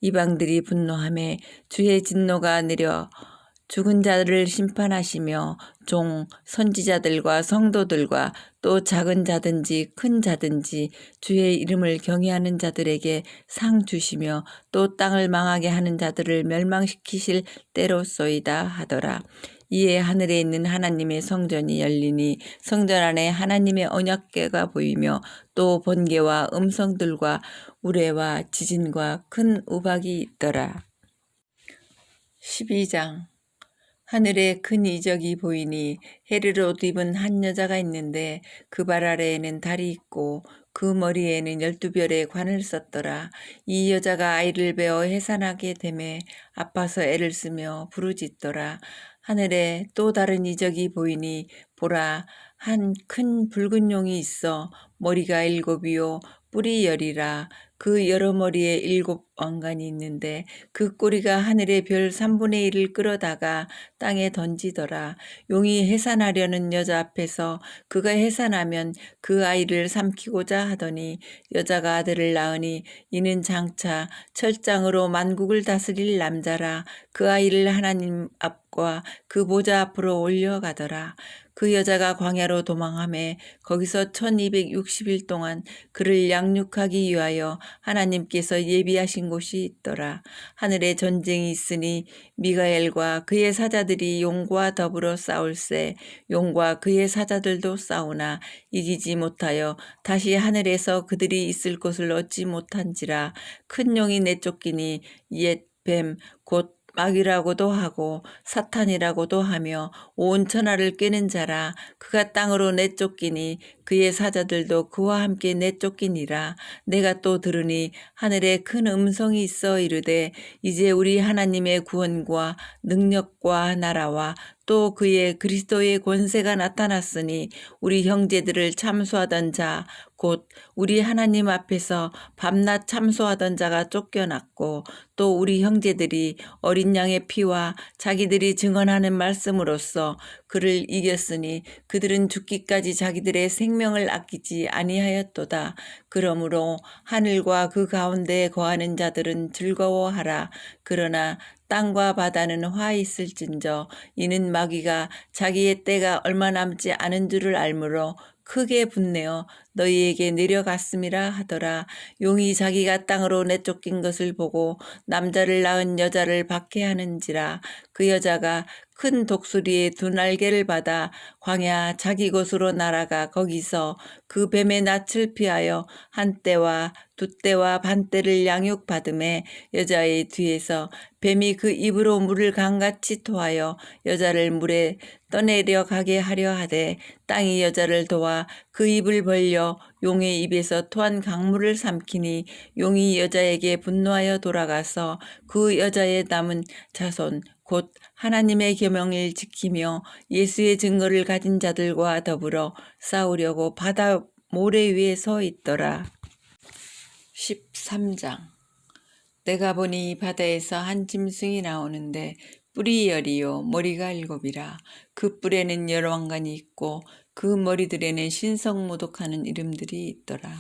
이방들이 분노하매 주의 진노가 내려 죽은 자들을 심판하시며 종 선지자들과 성도들과 또 작은 자든지 큰 자든지 주의 이름을 경외하는 자들에게 상 주시며 또 땅을 망하게 하는 자들을 멸망시키실 때로소이다 하더라. 이에 하늘에 있는 하나님의 성전이 열리니 성전 안에 하나님의 언약궤가 보이며 또 번개와 음성들과 우레와 지진과 큰 우박이 있더라. 12장 하늘에 큰 이적이 보이니 해를 옷 입은 한 여자가 있는데 그 발 아래에는 달이 있고 그 머리에는 12별의 관을 썼더라. 이 여자가 아이를 베어 해산하게 되매 아파서 애를 쓰며 부르짖더라. 하늘에 또 다른 이적이 보이니 보라, 한 큰 붉은 용이 있어 머리가 7이요 뿔이 10이라. 그 여러 머리에 7 왕관이 있는데 그 꼬리가 하늘의 별 3분의 1을 끌어다가 땅에 던지더라. 용이 해산하려는 여자 앞에서 그가 해산하면 그 아이를 삼키고자 하더니 여자가 아들을 낳으니 이는 장차 철장으로 만국을 다스릴 남자라. 그 아이를 하나님 앞과 그 보좌 앞으로 올려가더라. 그 여자가 광야로 도망하매 거기서 1260일 동안 그를 양육하기 위하여 하나님께서 예비하신 곳이 있더라. 하늘에 전쟁이 있으니 미가엘과 그의 사자들이 용과 더불어 싸울세. 용과 그의 사자들도 싸우나 이기지 못하여 다시 하늘에서 그들이 있을 곳을 얻지 못한지라. 큰 용이 내쫓기니 옛 뱀 곧 마귀라고도 하고 사탄이라고도 하며 온 천하를 꿰는 자라. 그가 땅으로 내쫓기니 그의 사자들도 그와 함께 내쫓기니라. 내가 또 들으니 하늘에 큰 음성이 있어 이르되 이제 우리 하나님의 구원과 능력과 나라와 또 그의 그리스도의 권세가 나타났으니 우리 형제들을 참소하던 자 곧 우리 하나님 앞에서 밤낮 참소하던 자가 쫓겨났고 또 우리 형제들이 어린 양의 피와 자기들이 증언하는 말씀으로써 그를 이겼으니 그들은 죽기까지 자기들의 생명을 아끼지 아니하였도다. 그러므로 하늘과 그 가운데에 거하는 자들은 즐거워하라. 그러나 땅과 바다는 화 있을진저 이는 마귀가 자기의 때가 얼마 남지 않은 줄을 알므로 크게 분내어 너희에게 내려갔음이라 하더라. 용이 자기가 땅으로 내쫓긴 것을 보고 남자를 낳은 여자를 박해하는지라. 그 여자가 큰 독수리의 2날개를 받아 광야 자기 곳으로 날아가 거기서 그 뱀의 낯을 피하여 한 떼와 2떼와 반 떼를 양육받음에 여자의 뒤에서 뱀이 그 입으로 물을 강같이 토하여 여자를 물에 떠내려 가게 하려 하되 땅이 여자를 도와 그 입을 벌려 용의 입에서 토한 강물을 삼키니 용이 여자에게 분노하여 돌아가서 그 여자의 남은 자손 곧 하나님의 계명을 지키며 예수의 증거를 가진 자들과 더불어 싸우려고 바다 모래 위에 서 있더라. 13장 내가 보니 바다에서 한 짐승이 나오는데 뿔이 10이요 머리가 7이라. 그 뿔에는 여러 왕관이 있고 그 머리들에는 신성모독하는 이름들이 있더라.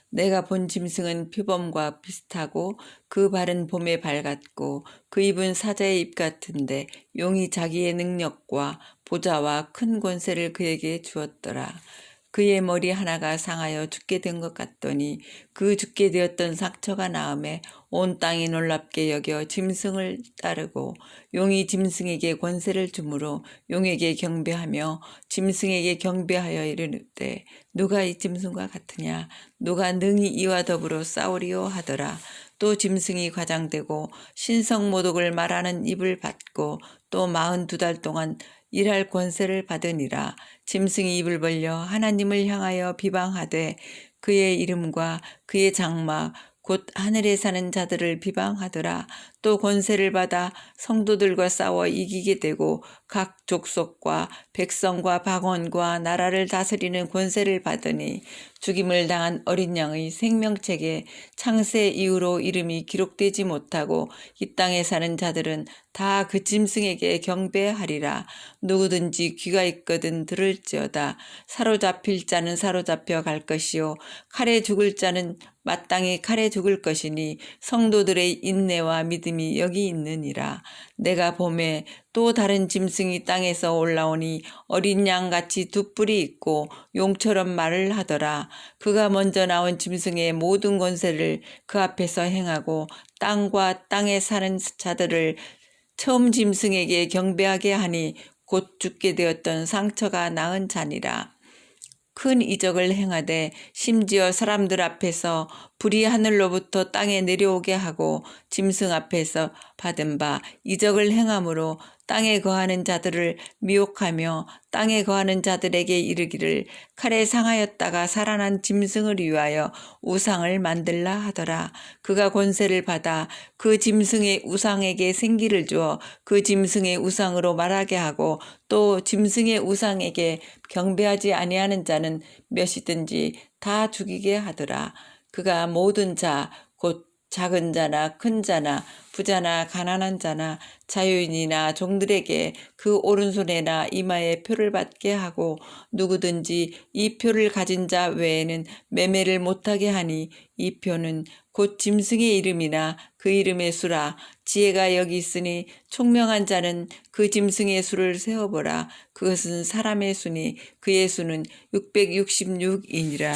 내가 본 짐승은 표범과 비슷하고 그 발은 봄의 발 같고 그 입은 사자의 입 같은데 용이 자기의 능력과 보좌와 큰 권세를 그에게 주었더라. 그의 머리 하나가 상하여 죽게 된 것 같더니 그 죽게 되었던 상처가 나음에 온 땅이 놀랍게 여겨 짐승을 따르고 용이 짐승에게 권세를 주므로 용에게 경배하며 짐승에게 경배하여 이르되 누가 이 짐승과 같으냐 누가 능히 이와 더불어 싸우리요 하더라. 또 짐승이 과장되고 신성모독을 말하는 입을 받고 또 42달 동안 일할 권세를 받으니라. 짐승이 입을 벌려 하나님을 향하여 비방하되 그의 이름과 그의 장막 곧 하늘에 사는 자들을 비방하더라. 또 권세를 받아 성도들과 싸워 이기게 되고 각 족속과 백성과 방언과 나라를 다스리는 권세를 받으니 죽임을 당한 어린 양의 생명책에 창세 이후로 이름이 기록되지 못하고 이 땅에 사는 자들은 다 그 짐승에게 경배하리라. 누구든지 귀가 있거든 들을지어다. 사로잡힐 자는 사로잡혀 갈 것이요 칼에 죽을 자는 마땅히 칼에 죽을 것이니 성도들의 인내와 믿음이 여기 있느니라. 내가 봄에 또 다른 짐승이 땅에서 올라오니 어린 양같이 두 뿔이 있고 용처럼 말을 하더라. 그가 먼저 나온 짐승의 모든 권세를 그 앞에서 행하고 땅과 땅에 사는 자들을 처음 짐승에게 경배하게 하니 곧 죽게 되었던 상처가 나은 자니라. 큰 이적을 행하되 심지어 사람들 앞에서 불이 하늘로부터 땅에 내려오게 하고 짐승 앞에서 받은 바 이적을 행함으로 땅에 거하는 자들을 미혹하며 땅에 거하는 자들에게 이르기를 칼에 상하였다가 살아난 짐승을 위하여 우상을 만들라 하더라. 그가 권세를 받아 그 짐승의 우상에게 생기를 주어 그 짐승의 우상으로 말하게 하고 또 짐승의 우상에게 경배하지 아니하는 자는 몇이든지 다 죽이게 하더라. 그가 모든 자 곧 작은 자나 큰 자나 부자나 가난한 자나 자유인이나 종들에게 그 오른손에나 이마에 표를 받게 하고 누구든지 이 표를 가진 자 외에는 매매를 못하게 하니 이 표는 곧 짐승의 이름이나 그 이름의 수라. 지혜가 여기 있으니 총명한 자는 그 짐승의 수를 세어보라. 그것은 사람의 수니 그의 수는 666이니라.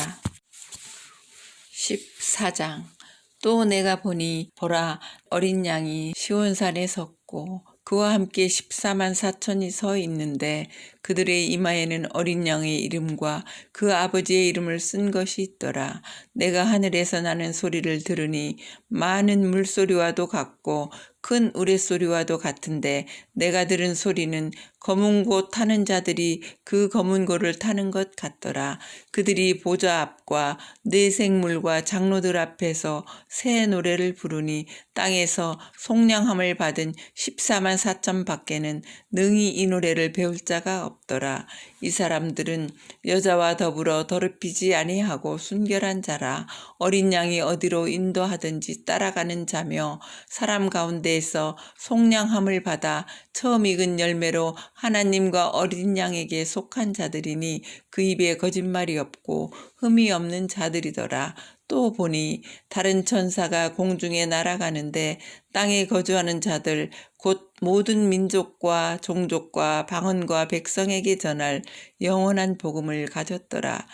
14장. 또 내가 보니 보라 어린 양이 시온산에 섰고 그와 함께 14만 4천이 서 있는데 그들의 이마에는 어린 양의 이름과 그 아버지의 이름을 쓴 것이 있더라. 내가 하늘에서 나는 소리를 들으니 많은 물소리와도 같고 큰 우레소리와도 같은데 내가 들은 소리는 검은 고 타는 자들이 그 검은 고를 타는 것 같더라. 그들이 보좌 앞과 네 생물과 장로들 앞에서 새 노래를 부르니 땅에서 속량함을 받은 14만 4천 밖에는 능히 이 노래를 배울 자가 없더라. 이 사람들은 여자와 더불어 더럽히지 아니하고 순결한 자라. 어린 양이 어디로 인도하든지 따라가는 자며 사람 가운데에서 속량함을 받아 처음 익은 열매로 하나님과 어린 양에게 속한 자들이니 그 입에 거짓말이 없고 흠이 없는 자들이더라. 또 보니 다른 천사가 공중에 날아가는데 땅에 거주하는 자들 곧 모든 민족과 종족과 방언과 백성에게 전할 영원한 복음을 가졌더라.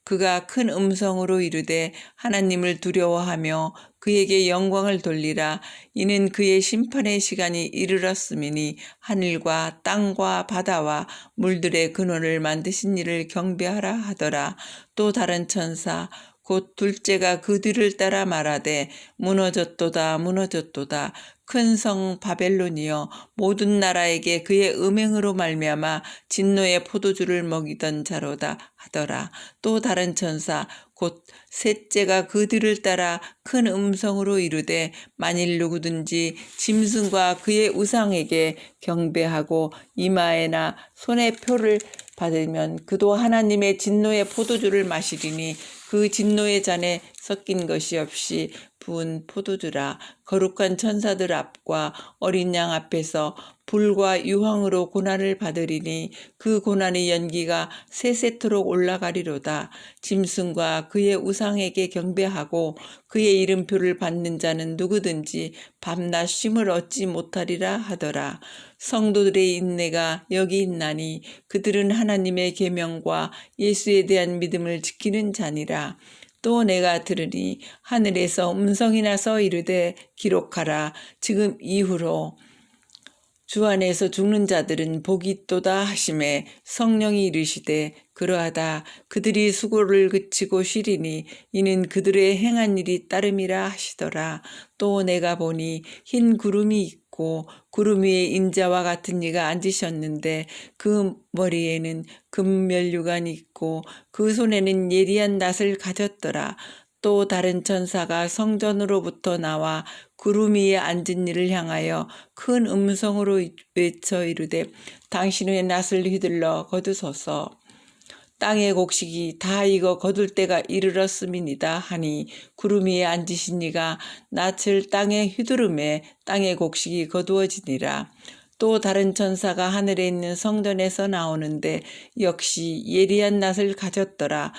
그가 큰 음성으로 이르되 하나님을 두려워하며 그에게 영광을 돌리라. 이는 그의 심판의 시간이 이르렀음이니 하늘과 땅과 바다와 물들의 근원을 만드신 이를 경배하라 하더라. 또 다른 천사 곧 둘째가 그 뒤를 따라 말하되 무너졌도다 무너졌도다. 큰 성 바벨론이여 모든 나라에게 그의 음행으로 말미암아 진노의 포도주를 먹이던 자로다 하더라. 또 다른 천사 곧 셋째가 그 뒤를 따라 큰 음성으로 이르되 만일 누구든지 짐승과 그의 우상에게 경배하고 이마에나 손에 표를 받으면 그도 하나님의 진노의 포도주를 마시리니 그 진노의 잔에 섞인 것이 없이 부은 포도주라. 거룩한 천사들 앞과 어린 양 앞에서 불과 유황으로 고난을 받으리니 그 고난의 연기가 세세토록 올라가리로다. 짐승과 그의 우상에게 경배하고 그의 이름표를 받는 자는 누구든지 밤낮 쉼을 얻지 못하리라 하더라. 성도들의 인내가 여기 있나니 그들은 하나님의 계명과 예수에 대한 믿음을 지키는 자니라. 또 내가 들으니 하늘에서 음성이 나서 이르되 기록하라. 지금 이후로 주 안에서 죽는 자들은 복이 있도다 하심에 성령이 이르시되 그러하다. 그들이 수고를 그치고 쉬리니 이는 그들의 행한 일이 따름이라 하시더라. 또 내가 보니 흰 구름이 있고 구름 위에 인자와 같은 이가 앉으셨는데 그 머리에는 금면류관이 있고 그 손에는 예리한 낫을 가졌더라. 또 다른 천사가 성전으로부터 나와 구름 위에 앉은 이를 향하여 큰 음성으로 외쳐 이르되 당신의 낫을 휘둘러 거두소서. 땅의 곡식이 다 익어 거둘 때가 이르렀음이니이다 하니 구름 위에 앉으신 이가 낫을 땅에 휘두르매 땅의 곡식이 거두어지니라. 또 다른 천사가 하늘에 있는 성전에서 나오는데 역시 예리한 낫을 가졌더라.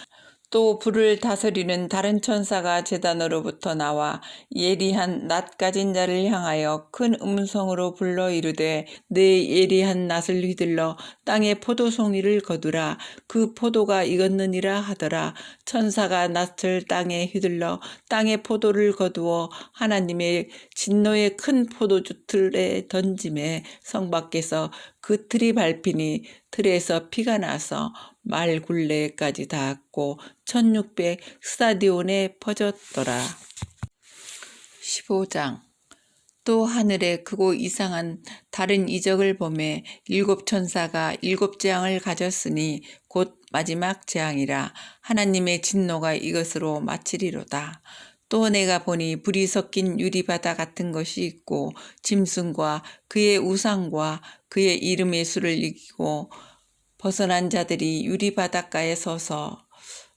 또 불을 다스리는 다른 천사가 제단으로부터 나와 예리한 낫 가진 자를 향하여 큰 음성으로 불러 이르되 내 예리한 낫을 휘둘러 땅의 포도송이를 거두라. 그 포도가 익었느니라 하더라. 천사가 낫을 땅에 휘둘러 땅의 포도를 거두어 하나님의 진노의 큰 포도주 틀에 던짐에 성 밖에서 그 틀이 밟히니 틀에서 피가 나서 말 굴레까지 닿았고 1600 스타디온에 퍼졌더라. 15장. 또 하늘에 크고 이상한 다른 이적을 보매 7 천사가 7 재앙을 가졌으니 곧 마지막 재앙이라. 하나님의 진노가 이것으로 마치리로다. 또 내가 보니 불이 섞인 유리바다 같은 것이 있고 짐승과 그의 우상과 그의 이름의 수를 이기고 벗어난 자들이 유리바닷가에 서서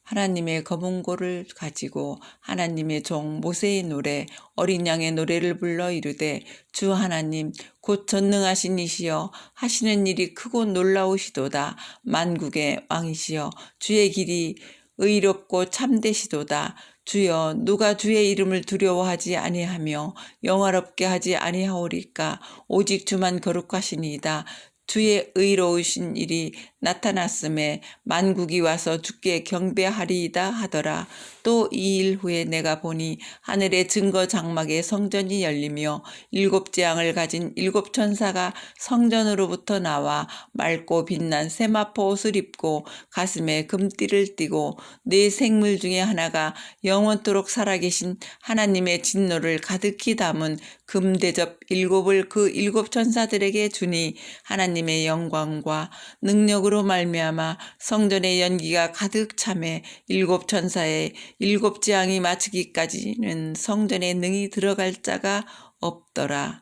하나님의 검은고를 가지고 하나님의 종 모세의 노래 어린 양의 노래를 불러 이르되 주 하나님 곧 전능하신 이시여 하시는 일이 크고 놀라우시도다. 만국의 왕이시여 주의 길이 의롭고 참되시도다. 주여 누가 주의 이름을 두려워하지 아니하며 영화롭게 하지 아니하오리까. 오직 주만 거룩하시니이다. 주의 의로우신 일이 나타났음에 만국이 와서 주께 경배하리이다 하더라. 또 이 일 후에 내가 보니 하늘의 증거 장막에 성전이 열리며 7 재앙을 가진 7 천사가 성전으로부터 나와 맑고 빛난 세마포 옷을 입고 가슴에 금띠를 띠고 네 생물 중에 하나가 영원토록 살아계신 하나님의 진노를 가득히 담은 금대접 7을 그 7 천사들에게 주니 하나님의 영광과 능력으로 말미암아 성전의 연기가 가득 차매 7 천사의 7 재앙이 마치기까지는 성전에 능히 들어갈 자가 없더라.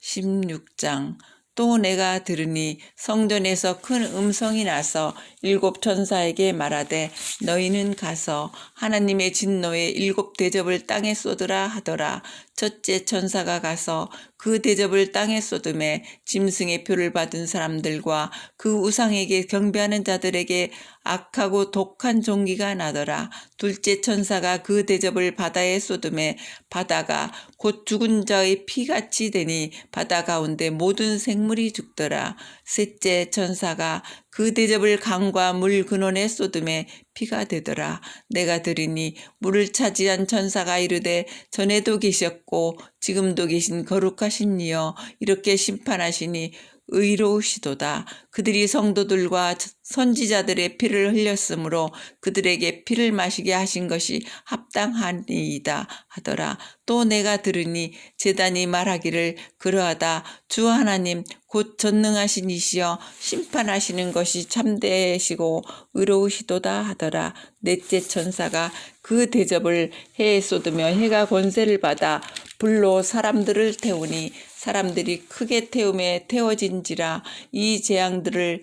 16장. 또 내가 들으니 성전에서 큰 음성이 나서 7 천사에게 말하되 너희는 가서 하나님의 진노의 7 대접을 땅에 쏟으라 하더라. 첫째 천사가 가서 그 대접을 땅에 쏟음에 짐승의 표를 받은 사람들과 그 우상에게 경배하는 자들에게 악하고 독한 종기가 나더라. 둘째 천사가 그 대접을 바다에 쏟음에 바다가 곧 죽은 자의 피같이 되니 바다 가운데 모든 생물이 죽더라. 셋째 천사가 그 대접을 강과 물 근원에 쏟음에 피가 되더라. 내가 들으니 물을 차지한 천사가 이르되 전에도 계셨고 지금도 계신 거룩하신 이여 이렇게 심판하시니 의로우시도다. 그들이 성도들과 선지자들의 피를 흘렸으므로 그들에게 피를 마시게 하신 것이 합당하니이다 하더라. 또 내가 들으니 제단이 말하기를 그러하다. 주 하나님 곧 전능하신 이시여 심판하시는 것이 참되시고 의로우시도다 하더라. 넷째 천사가 그 대접을 해에 쏟으며 해가 권세를 받아 불로 사람들을 태우니 사람들이 크게 태움에 태워진지라. 이 재앙들을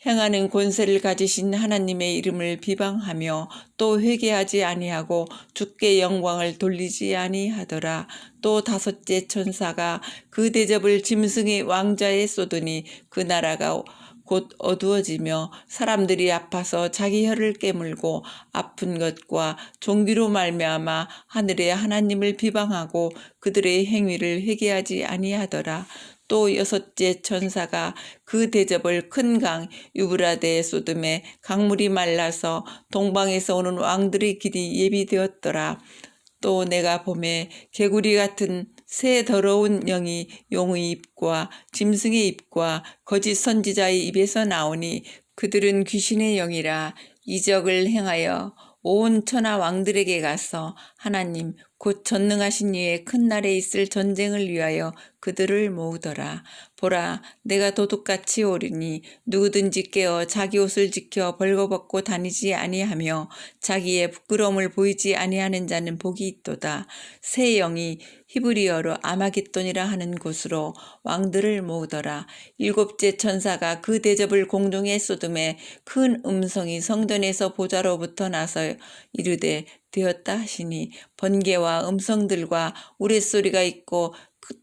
행하는 권세를 가지신 하나님의 이름을 비방하며 또 회개하지 아니하고 주께 영광을 돌리지 아니하더라. 또 다섯째 천사가 그 대접을 짐승의 왕좌에 쏟으니 그 나라가 곧 어두워지며 사람들이 아파서 자기 혀를 깨물고 아픈 것과 종기로 말미암아 하늘의 하나님을 비방하고 그들의 행위를 회개하지 아니하더라. 또 여섯째 천사가 그 대접을 큰 강 유브라데에 쏟음에 강물이 말라서 동방에서 오는 왕들의 길이 예비되었더라. 또 내가 봄에 개구리 같은 새 더러운 영이 용의 입과 짐승의 입과 거짓 선지자의 입에서 나오니 그들은 귀신의 영이라 이적을 행하여 온 천하 왕들에게 가서 하나님 곧 전능하신 이의 큰 날에 있을 전쟁을 위하여 그들을 모으더라. 보라, 내가 도둑같이 오리니 누구든지 깨어 자기 옷을 지켜 벌거벗고 다니지 아니하며 자기의 부끄러움을 보이지 아니하는 자는 복이 있도다. 새 영이 히브리어로 아마겟돈이라 하는 곳으로 왕들을 모으더라. 일곱째 천사가 그 대접을 공중에 쏟음에 큰 음성이 성전에서 보좌로부터 나서 이르되 되었다 하시니 번개와 음성들과 우레소리가 있고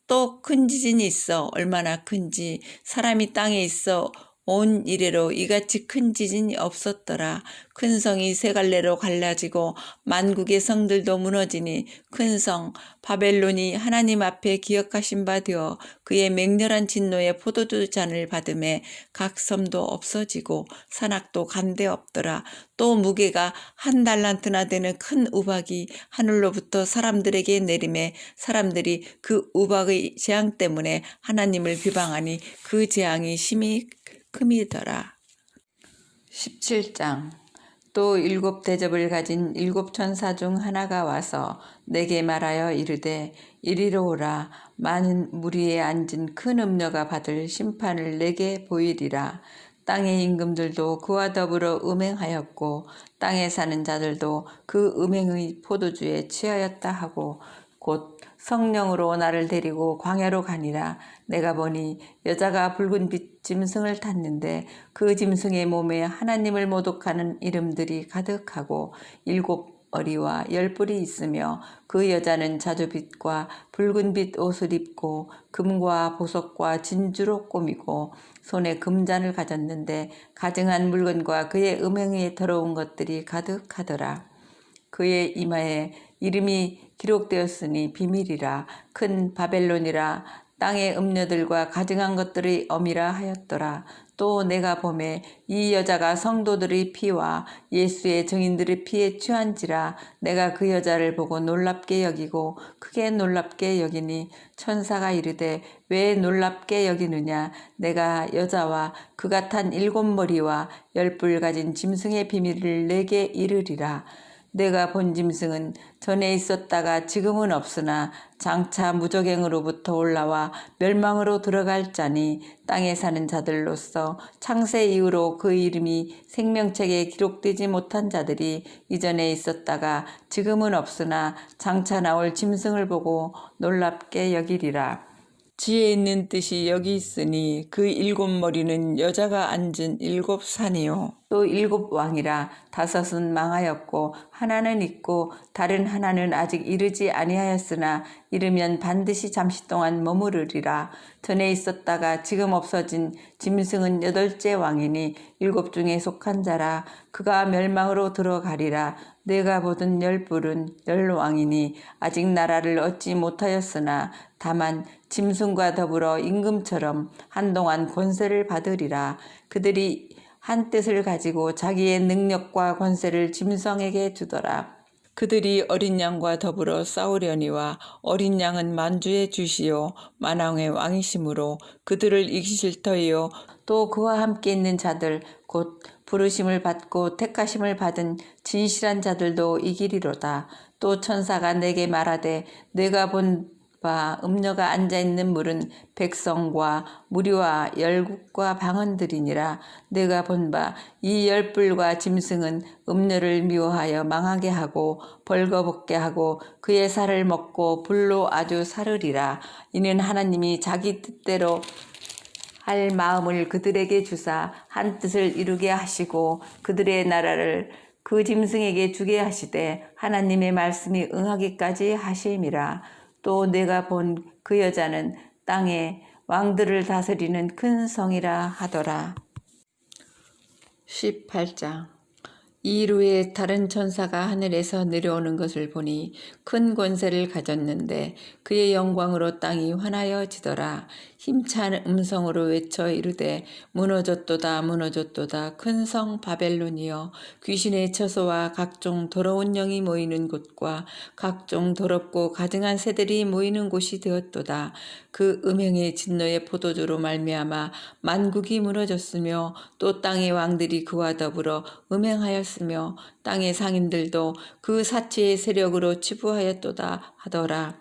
또 큰 지진이 있어 얼마나 큰지 사람이 땅에 있어 온 이래로 이같이 큰 지진이 없었더라. 큰 성이 세 갈래로 갈라지고 만국의 성들도 무너지니 큰 성 바벨론이 하나님 앞에 기억하신 바 되어 그의 맹렬한 진노의 포도주 잔을 받음에 각 섬도 없어지고 산악도 간데 없더라. 또 무게가 1달란트나 되는 큰 우박이 하늘로부터 사람들에게 내림에 사람들이 그 우박의 재앙 때문에 하나님을 비방하니 그 재앙이 심히 큼이더라. 17장. 또 일곱 대접을 가진 일곱 천사 중 하나가 와서 내게 말하여 이르되 이리로 오라. 많은 무리에 앉은 큰 음녀가 받을 심판을 내게 보이리라. 땅의 임금들도 그와 더불어 음행하였고 땅에 사는 자들도 그 음행의 포도주에 취하였다 하고 곧 성령으로 나를 데리고 광야로 가니라. 내가 보니 여자가 붉은 빛 짐승을 탔는데 그 짐승의 몸에 하나님을 모독하는 이름들이 가득하고 7 어리와 10뿔이 있으며 그 여자는 자주빛과 붉은빛 옷을 입고 금과 보석과 진주로 꾸미고 손에 금잔을 가졌는데 가증한 물건과 그의 음행에 더러운 것들이 가득하더라. 그의 이마에 이름이 기록되었으니 비밀이라 큰 바벨론이라 땅의 음녀들과 가증한 것들의 엄이라 하였더라. 또 내가 보매 이 여자가 성도들의 피와 예수의 증인들의 피에 취한지라. 내가 그 여자를 보고 놀랍게 여기고 크게 놀랍게 여기니 천사가 이르되 왜 놀랍게 여기느냐. 내가 여자와 그가 탄 7머리와 10뿔 가진 짐승의 비밀을 내게 이르리라. 내가 본 짐승은 전에 있었다가 지금은 없으나 장차 무저갱으로부터 올라와 멸망으로 들어갈 자니 땅에 사는 자들로서 창세 이후로 그 이름이 생명책에 기록되지 못한 자들이 이전에 있었다가 지금은 없으나 장차 나올 짐승을 보고 놀랍게 여기리라. 지혜 있는 뜻이 여기 있으니 그 7머리는 여자가 앉은 7산이요. 또 7왕이라 5은 망하였고 하나는 있고 다른 하나는 아직 이르지 아니하였으나 이르면 반드시 잠시 동안 머무르리라. 전에 있었다가 지금 없어진 짐승은 8째 왕이니 7 중에 속한 자라. 그가 멸망으로 들어가리라. 내가 보던 10뿔은 10왕이니 아직 나라를 얻지 못하였으나 다만 짐승과 더불어 임금처럼 한동안 권세를 받으리라. 그들이 한 뜻을 가지고 자기의 능력과 권세를 짐승에게 주더라. 그들이 어린 양과 더불어 싸우려니와 어린 양은 만주의 주시요 만왕의 왕이시므로 그들을 이기실 터이요 또 그와 함께 있는 자들 곧 부르심을 받고 택하심을 받은 진실한 자들도 이기리로다. 또 천사가 내게 말하되 내가 본 바 음녀가 앉아있는 물은 백성과 무리와 열국과 방언들이니라. 내가 본 바 이 10뿔과 짐승은 음녀를 미워하여 망하게 하고 벌거벗게 하고 그의 살을 먹고 불로 아주 사르리라. 이는 하나님이 자기 뜻대로 할 마음을 그들에게 주사 한 뜻을 이루게 하시고 그들의 나라를 그 짐승에게 주게 하시되 하나님의 말씀이 응하기까지 하심이라. 또 내가 본 그 여자는 땅에 왕들을 다스리는 큰 성이라 하더라. 18장. 이루에 다른 천사가 하늘에서 내려오는 것을 보니 큰 권세를 가졌는데 그의 영광으로 땅이 환하여지더라. 힘찬 음성으로 외쳐 이르되 무너졌도다 무너졌도다 큰 성 바벨론이여, 귀신의 처소와 각종 더러운 영이 모이는 곳과 각종 더럽고 가증한 새들이 모이는 곳이 되었도다. 그 음행의 진노의 포도주로 말미암아 만국이 무너졌으며 또 땅의 왕들이 그와 더불어 음행하였으며 땅의 상인들도 그 사치의 세력으로 치부하였도다 하더라.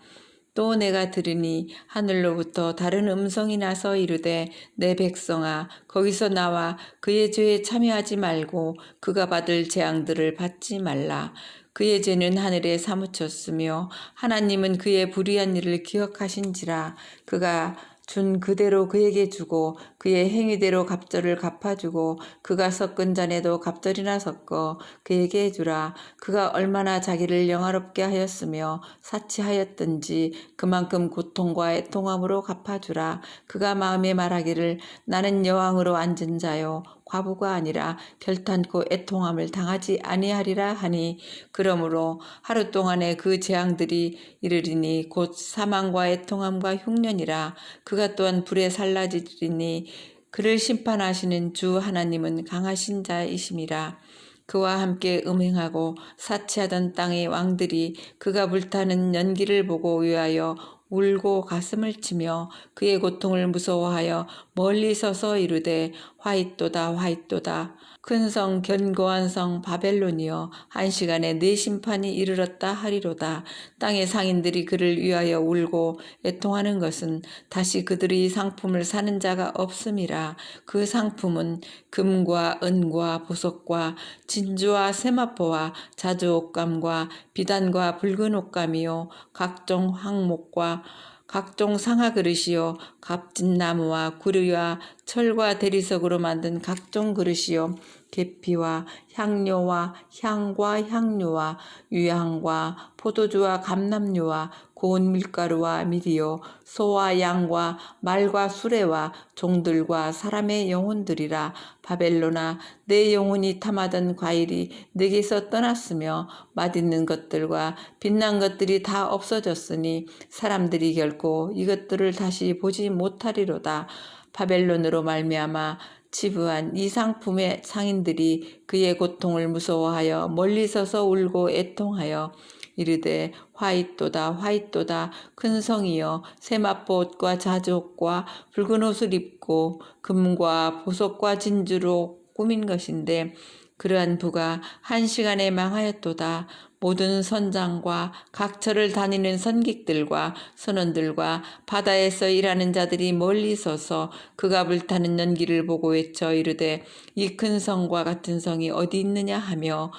또 내가 들으니 하늘로부터 다른 음성이 나서 이르되 내 백성아 거기서 나와 그의 죄에 참여하지 말고 그가 받을 재앙들을 받지 말라. 그의 죄는 하늘에 사무쳤으며 하나님은 그의 불의한 일을 기억하신지라. 그가 준 그대로 그에게 주고 그의 행위대로 갑절을 갚아주고 그가 섞은 잔에도 갑절이나 섞어 그에게 주라. 그가 얼마나 자기를 영화롭게 하였으며 사치하였든지 그만큼 고통과 애통함으로 갚아주라. 그가 마음에 말하기를 나는 여왕으로 앉은 자요 과부가 아니라 결탄코 애통함을 당하지 아니하리라 하니, 그러므로 하루 동안에 그 재앙들이 이르리니 곧 사망과 애통함과 흉년이라. 그가 또한 불에 살라지리니 그를 심판하시는 주 하나님은 강하신 자이심이라. 그와 함께 음행하고 사치하던 땅의 왕들이 그가 불타는 연기를 보고 위하여 울고 가슴을 치며 그의 고통을 무서워하여 멀리 서서 이르되 화잇도다 화잇도다 큰 성 견고한 성 바벨론이여, 한 시간에 네 심판이 이르렀다 하리로다. 땅의 상인들이 그를 위하여 울고 애통하는 것은 다시 그들의 상품을 사는 자가 없음이라. 그 상품은 금과 은과 보석과 진주와 세마포와 자주 옷감과 비단과 붉은 옷감이요 각종 황목과 각종 상하 그릇이요 값진 나무와 구리와 철과 대리석으로 만든 각종 그릇이요 계피와 향료와 향과 향료와 유향과 포도주와 감람류와 고운 밀가루와 밀이요 소와 양과 말과 수레와 종들과 사람의 영혼들이라. 바벨론아, 내 영혼이 탐하던 과일이 내게서 떠났으며 맛있는 것들과 빛난 것들이 다 없어졌으니 사람들이 결코 이것들을 다시 보지 못하리로다. 바벨론으로 말미암아 치부한 이 상품의 상인들이 그의 고통을 무서워하여 멀리 서서 울고 애통하여 이르되 화잇도다 화잇도다 큰 성이여, 세마포옷과 자주옷과 붉은 옷을 입고 금과 보석과 진주로 꾸민 것인데 그러한 부가 한 시간에 망하였도다. 모든 선장과 각처를 다니는 선객들과 선원들과 바다에서 일하는 자들이 멀리 서서 그가 불타는 연기를 보고 외쳐 이르되 이 큰 성과 같은 성이 어디 있느냐 하며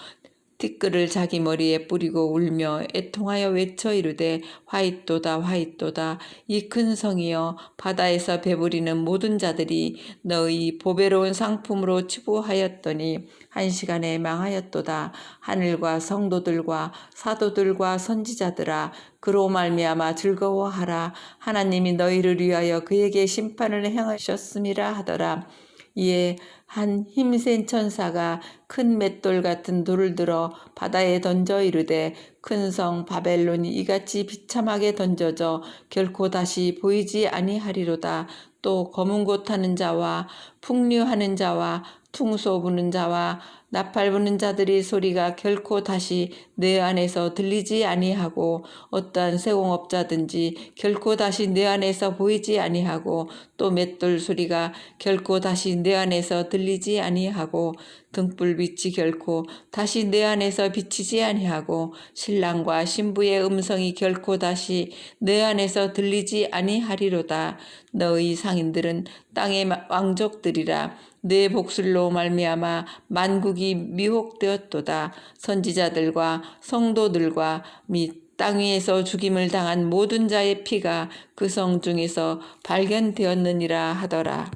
티끌을 자기 머리에 뿌리고 울며 애통하여 외쳐 이르되 화잇도다 화잇도다 이 큰 성이여, 바다에서 배부리는 모든 자들이 너의 보배로운 상품으로 치부하였더니 한 시간에 망하였도다. 하늘과 성도들과 사도들과 선지자들아, 그로 말미암아 즐거워하라. 하나님이 너희를 위하여 그에게 심판을 행하셨음이라 하더라. 이에 한 힘센 천사가 큰 맷돌 같은 돌을 들어 바다에 던져 이르되 큰 성 바벨론이 이같이 비참하게 던져져 결코 다시 보이지 아니하리로다. 또 검은 곳 타는 자와 풍류하는 자와 퉁소 부는 자와 나팔 부는 자들의 소리가 결코 다시 내 안에서 들리지 아니하고 어떠한 세공업자든지 결코 다시 내 안에서 보이지 아니하고 또 맷돌 소리가 결코 다시 내 안에서 들리지 아니하고 등불빛이 결코 다시 내 안에서 비치지 아니하고 신랑과 신부의 음성이 결코 다시 내 안에서 들리지 아니하리로다. 너의 상인들은 땅의 왕족들이라. 내 복술로 말미암아 만국이 미혹되었도다. 선지자들과 성도들과 및 땅 위에서 죽임을 당한 모든 자의 피가 그 성 중에서 발견되었느니라 하더라.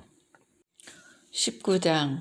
19장.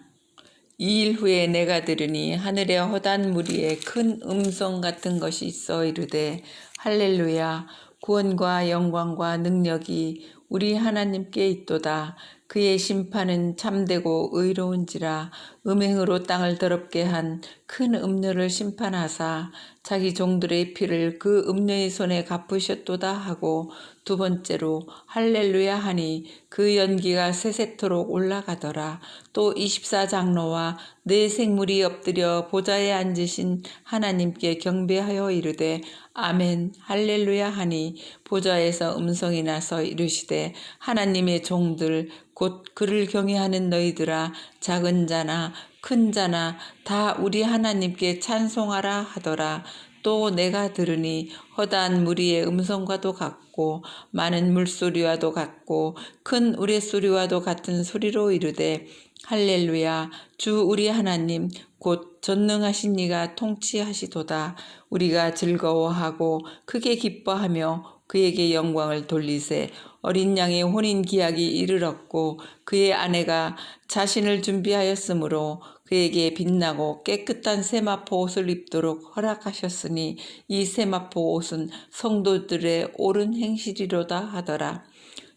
이 일 후에 내가 들으니 하늘의 허단 무리에 큰 음성 같은 것이 있어 이르되 할렐루야, 구원과 영광과 능력이 우리 하나님께 있도다. 그의 심판은 참되고 의로운지라. 음행으로 땅을 더럽게 한 큰 음녀를 심판하사 자기 종들의 피를 그 음녀의 손에 갚으셨도다 하고, 두 번째로 할렐루야 하니 그 연기가 세세토록 올라가더라. 또 24장로와 네 생물이 엎드려 보좌에 앉으신 하나님께 경배하여 이르되 아멘 할렐루야 하니, 보좌에서 음성이 나서 이르시되 하나님의 종들 곧 그를 경외하는 너희들아, 작은 자나 큰 자나 다 우리 하나님께 찬송하라 하더라. 또 내가 들으니 허다한 무리의 음성과도 같고 많은 물소리와도 같고 큰 우레소리와도 같은 소리로 이르되 할렐루야, 주 우리 하나님 곧 전능하신 이가 통치하시도다. 우리가 즐거워하고 크게 기뻐하며 그에게 영광을 돌리세. 어린 양의 혼인 기약이 이르렀고 그의 아내가 자신을 준비하였으므로 그에게 빛나고 깨끗한 세마포 옷을 입도록 허락하셨으니 이 세마포 옷은 성도들의 옳은 행실이로다 하더라.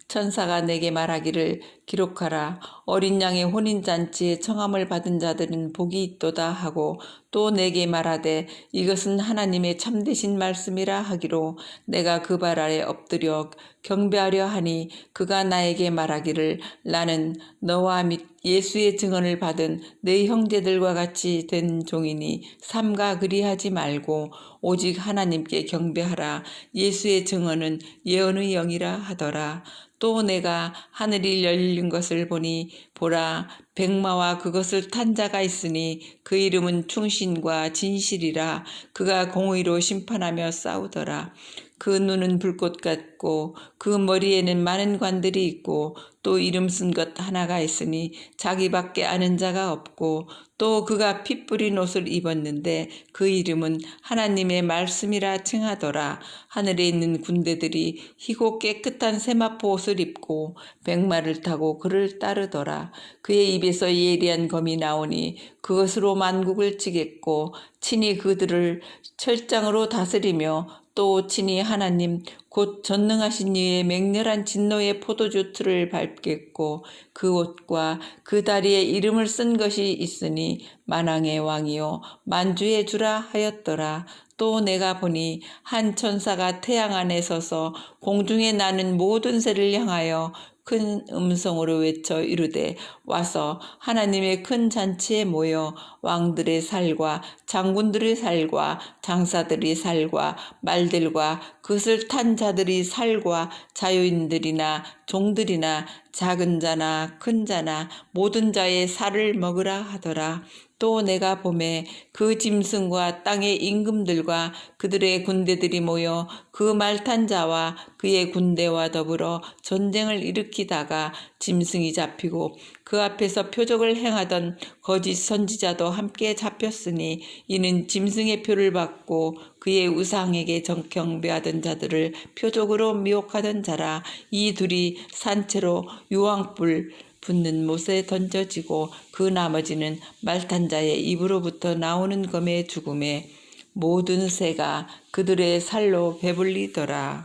천사가 내게 말하기를 기록하라. 어린 양의 혼인잔치에 청함을 받은 자들은 복이 있도다 하고, 또 내게 말하되 이것은 하나님의 참되신 말씀이라 하기로, 내가 그 발 아래 엎드려 경배하려 하니 그가 나에게 말하기를 나는 너와 및 예수의 증언을 받은 네 형제들과 같이 된 종이니 삼가 그리하지 말고 오직 하나님께 경배하라. 예수의 증언은 예언의 영이라 하더라. 또 내가 하늘이 열린 것을 보니 보라, 백마와 그것을 탄 자가 있으니 그 이름은 충신과 진실이라. 그가 공의로 심판하며 싸우더라. 그 눈은 불꽃 같고 그 머리에는 많은 관들이 있고 또 이름 쓴 것 하나가 있으니 자기밖에 아는 자가 없고, 또 그가 피 뿌린 옷을 입었는데 그 이름은 하나님의 말씀이라 칭하더라. 하늘에 있는 군대들이 희고 깨끗한 세마포 옷을 입고 백마를 타고 그를 따르더라. 그의 입에서 예리한 검이 나오니 그것으로 만국을 치겠고 친히 그들을 철장으로 다스리며, 또 친히 하나님 곧 전능하신 이의 맹렬한 진노의 포도주 틀을 밟겠고 그 옷과 그 다리에 이름을 쓴 것이 있으니 만왕의 왕이요 만주의 주라 하였더라. 또 내가 보니 한 천사가 태양 안에 서서 공중에 나는 모든 새를 향하여 큰 음성으로 외쳐 이르되 와서 하나님의 큰 잔치에 모여 왕들의 살과 장군들의 살과 장사들의 살과 말들과 그것을 탄 자들의 살과 자유인들이나 종들이나 작은 자나 큰 자나 모든 자의 살을 먹으라 하더라. 또 내가 보매 그 짐승과 땅의 임금들과 그들의 군대들이 모여 그 말 탄 자와 그의 군대와 더불어 전쟁을 일으키다가 짐승이 잡히고 그 앞에서 표적을 행하던 거짓 선지자도 함께 잡혔으니, 이는 짐승의 표를 받고 그의 우상에게 경배하던 자들을 표적으로 미혹하던 자라. 이 둘이 산채로 유황불 붙는 못에 던져지고 그 나머지는 말탄 자의 입으로부터 나오는 검의 죽음에 모든 새가 그들의 살로 배불리더라.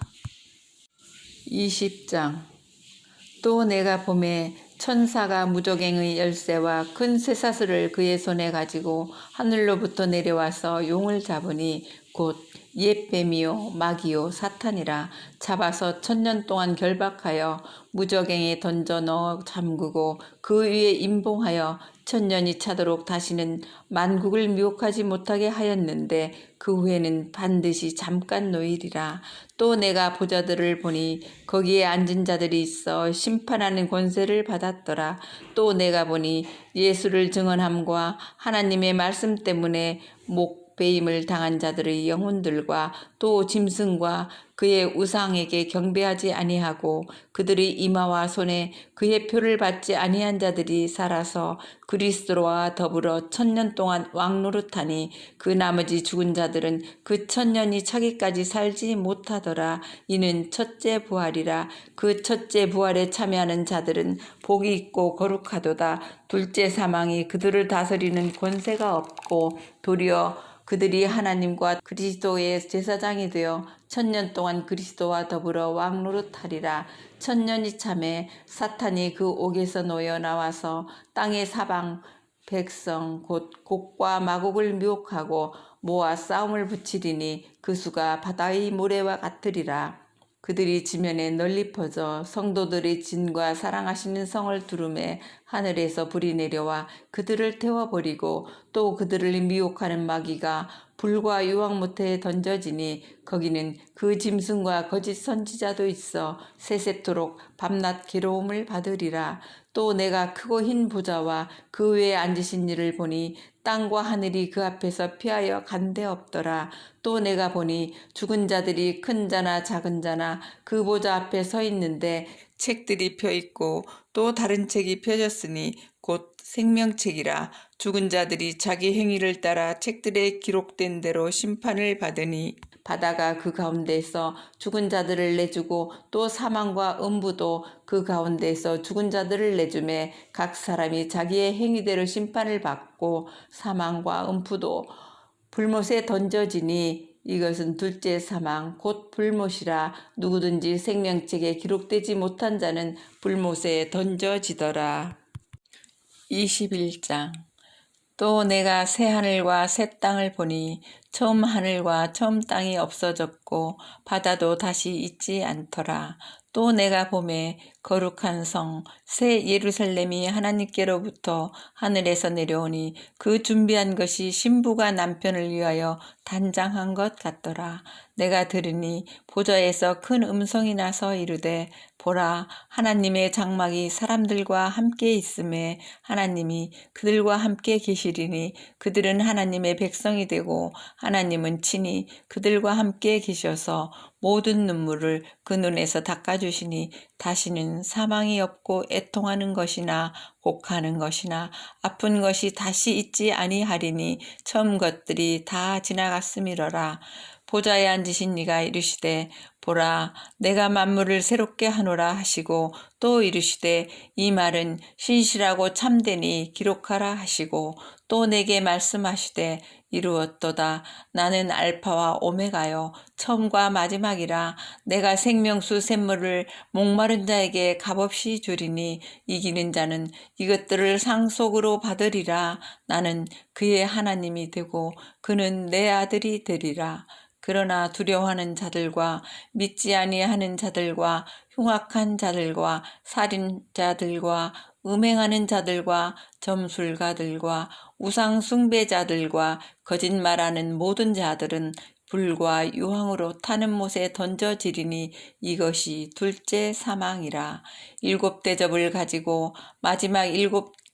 20장. 또 내가 보매 천사가 무저갱의 열쇠와 큰 쇠사슬을 그의 손에 가지고 하늘로부터 내려와서 용을 잡으니 곧 옛뱀이요 마귀요 사탄이라. 잡아서 1000년 동안 결박하여 무저갱에 던져 넣어 잠그고 그 위에 임봉하여 1000년이 차도록 다시는 만국을 미혹하지 못하게 하였는데 그 후에는 반드시 잠깐 노일이라. 또 내가 보좌들을 보니 거기에 앉은 자들이 있어 심판하는 권세를 받았더라. 또 내가 보니 예수를 증언함과 하나님의 말씀 때문에 목 배임을 당한 자들의 영혼들과 또 짐승과 그의 우상에게 경배하지 아니하고 그들의 이마와 손에 그의 표를 받지 아니한 자들이 살아서 그리스도와 더불어 1000년 동안 왕노릇하니 그 나머지 죽은 자들은 그 1000년이 차기까지 살지 못하더라. 이는 첫째 부활이라. 그 첫째 부활에 참여하는 자들은 복이 있고 거룩하도다. 둘째 사망이 그들을 다스리는 권세가 없고 도리어 그들이 하나님과 그리스도의 제사장이 되어 1000년 동안 그리스도와 더불어 왕노릇하리라. 1000년이 참에 사탄이 그 옥에서 놓여 나와서 땅의 사방 백성 곧 곡과 마곡을 미혹하고 모아 싸움을 붙이리니 그 수가 바다의 모래와 같으리라. 그들이 지면에 널리 퍼져 성도들의 진과 사랑하시는 성을 두루매 하늘에서 불이 내려와 그들을 태워버리고 또 그들을 미혹하는 마귀가 불과 유황무태에 던져지니 거기는 그 짐승과 거짓 선지자도 있어 세세토록 밤낮 괴로움을 받으리라. 또 내가 크고 흰 보좌와 그 위에 앉으신 이를 보니 땅과 하늘이 그 앞에서 피하여 간데 없더라. 또 내가 보니 죽은 자들이 큰 자나 작은 자나 그 보좌 앞에 서 있는데 책들이 펴 있고 또 다른 책이 펴졌으니 곧 생명책이라. 죽은 자들이 자기 행위를 따라 책들에 기록된 대로 심판을 받으니 바다가 그 가운데에서 죽은 자들을 내주고 또 사망과 음부도 그 가운데에서 죽은 자들을 내주매 각 사람이 자기의 행위대로 심판을 받고 사망과 음부도 불못에 던져지니 이것은 둘째 사망 곧 불못이라. 누구든지 생명책에 기록되지 못한 자는 불못에 던져지더라. 21장. 또 내가 새 하늘과 새 땅을 보니 처음 하늘과 처음 땅이 없어졌고 바다도 다시 있지 않더라. 또 내가 보매 거룩한 성 새 예루살렘이 하나님께로부터 하늘에서 내려오니 그 준비한 것이 신부가 남편을 위하여 단장한 것 같더라. 내가 들으니 보좌에서 큰 음성이 나서 이르되 보라, 하나님의 장막이 사람들과 함께 있음에 하나님이 그들과 함께 계시리니 그들은 하나님의 백성이 되고 하나님은 친히 그들과 함께 계셔서 모든 눈물을 그 눈에서 닦아주시니 다시는 사망이 없고 애통하는 것이나 곡하는 것이나 아픈 것이 다시 있지 아니하리니 처음 것들이 다 지나갔음이러라. 보좌에 앉으신 이가 이르시되 보라, 내가 만물을 새롭게 하노라 하시고 또 이르시되 이 말은 신실하고 참되니 기록하라 하시고 또 내게 말씀하시되 이루었도다. 나는 알파와 오메가요 처음과 마지막이라. 내가 생명수 샘물을 목마른 자에게 값없이 주리니 이기는 자는 이것들을 상속으로 받으리라. 나는 그의 하나님이 되고 그는 내 아들이 되리라. 그러나 두려워하는 자들과 믿지 아니하는 자들과 흉악한 자들과 살인자들과 음행하는 자들과 점술가들과 우상 숭배자들과 거짓말하는 모든 자들은 불과 유황으로 타는 못에 던져지리니 이것이 둘째 사망이라. 7 대접을 가지고 마지막 7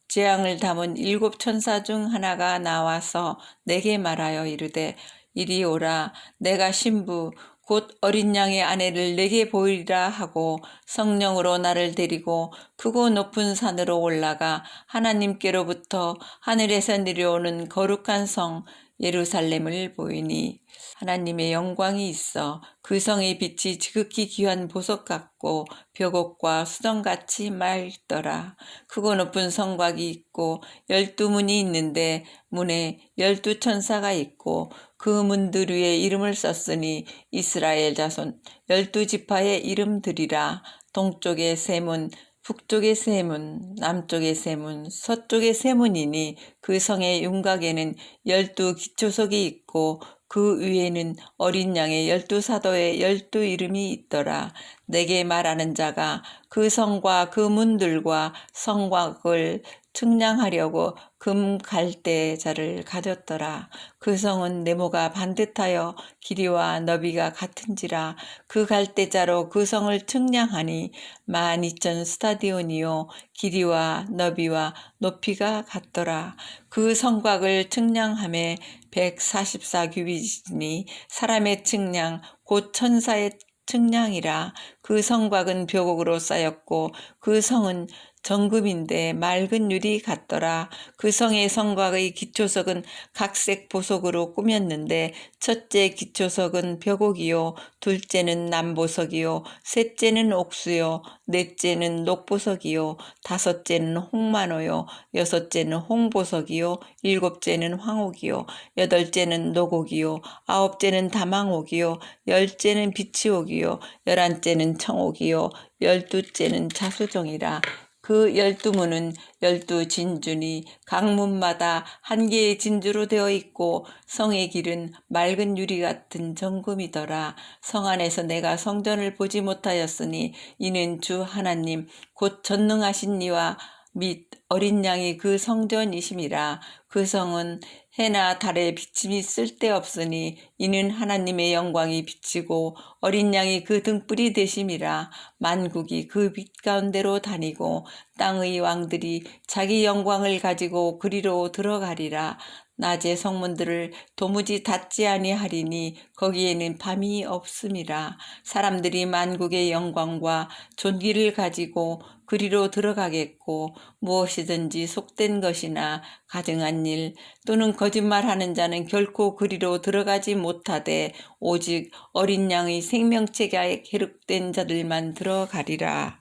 재앙을 담은 7 천사 중 하나가 나와서 내게 말하여 이르되 이리 오라. 내가 신부 곧 어린 양의 아내를 내게 보이리라 하고 성령으로 나를 데리고 크고 높은 산으로 올라가 하나님께로부터 하늘에서 내려오는 거룩한 성 예루살렘을 보이니 하나님의 영광이 있어 그 성의 빛이 지극히 귀한 보석 같고 벽옥과 수정같이 맑더라. 크고 높은 성곽이 있고 12문이 있는데 문에 12 천사가 있고 그 문들 위에 이름을 썼으니 이스라엘 자손 12지파의 이름들이라. 동쪽의 세 문, 북쪽의 세 문, 남쪽의 세 문, 서쪽의 세 문이니 그 성의 윤곽에는 12 기초석이 있고 그 위에는 어린 양의 12 사도의 12 이름이 있더라. 내게 말하는 자가 그 성과 그 문들과 성곽을 측량하려고 금 갈대자를 가졌더라. 그 성은 네모가 반듯하여 길이와 너비가 같은지라. 그 갈대자로 그 성을 측량하니 12,000 스타디온이요 길이와 너비와 높이가 같더라. 그 성곽을 측량함에 144 규빗이니 사람의 측량 곧 천사의 측량이라. 그 성곽은 벼곡으로 쌓였고 그 성은 정금인데 맑은 유리 같더라. 그 성의 성곽의 기초석은 각색 보석으로 꾸몄는데 첫째 기초석은 벼곡이요 둘째는 남보석이요 셋째는 옥수요 넷째는 녹보석이요 다섯째는 홍만호요 여섯째는 홍보석이요 일곱째는 황옥이요 여덟째는 노곡이요 아홉째는 다망옥이요 열째는 비치옥이요 열한째는 청옥이요 열두째는 자수정이라. 그 12문은 12진주니 각 문마다 한 개의 진주로 되어 있고 성의 길은 맑은 유리 같은 정금이더라. 성 안에서 내가 성전을 보지 못하였으니 이는 주 하나님 곧 전능하신 이와 및 어린 양이 그 성전이심이라. 그 성은 해나 달의 비침이 쓸데없으니 이는 하나님의 영광이 비치고 어린 양이 그 등불이 되심이라. 만국이 그 빛 가운데로 다니고 땅의 왕들이 자기 영광을 가지고 그리로 들어가리라. 낮에 성문들을 도무지 닫지 아니하리니 거기에는 밤이 없음이라. 사람들이 만국의 영광과 존귀를 가지고 그리로 들어가겠고 무엇이든지 속된 것이나 가증한 일 또는 거짓말하는 자는 결코 그리로 들어가지 못하되 오직 어린 양의 생명책에 기록된 자들만 들어가리라.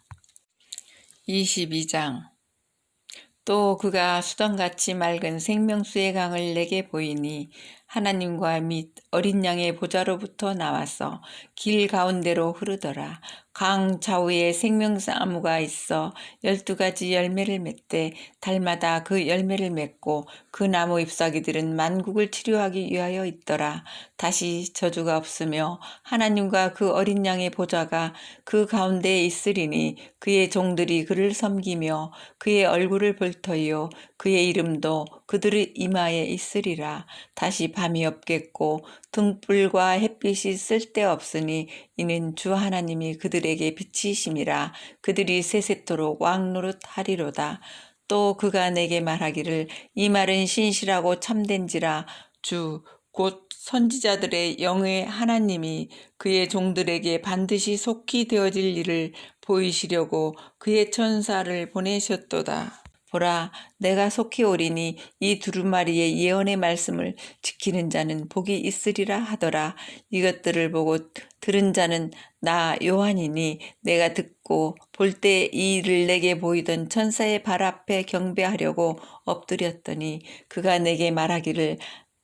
22장. 또 그가 수던같이 맑은 생명수의 강을 내게 보이니 하나님과 및 어린 양의 보좌로부터 나와서 길 가운데로 흐르더라. 강 좌우에 생명나무가 있어 12가지 열매를 맺되 달마다 그 열매를 맺고 그 나무 잎사귀들은 만국을 치료하기 위하여 있더라. 다시 저주가 없으며 하나님과 그 어린 양의 보좌가 그 가운데에 있으리니 그의 종들이 그를 섬기며 그의 얼굴을 볼 터이요 그의 이름도 그들의 이마에 있으리라. 다시 밤이 없겠고 등불과 햇빛이 쓸데없으니 이는 주 하나님이 그들에게 빛이심이라. 그들이 세세토록 왕노릇하리로다. 또 그가 내게 말하기를 이 말은 신실하고 참된지라. 주 곧 선지자들의 영의 하나님이 그의 종들에게 반드시 속히 되어질 일을 보이시려고 그의 천사를 보내셨도다. 보라, 내가 속히 오리니 이 두루마리의 예언의 말씀을 지키는 자는 복이 있으리라 하더라. 이것들을 보고 들은 자는 나 요한이니 내가 듣고 볼 때 이 일을 내게 보이던 천사의 발 앞에 경배하려고 엎드렸더니 그가 내게 말하기를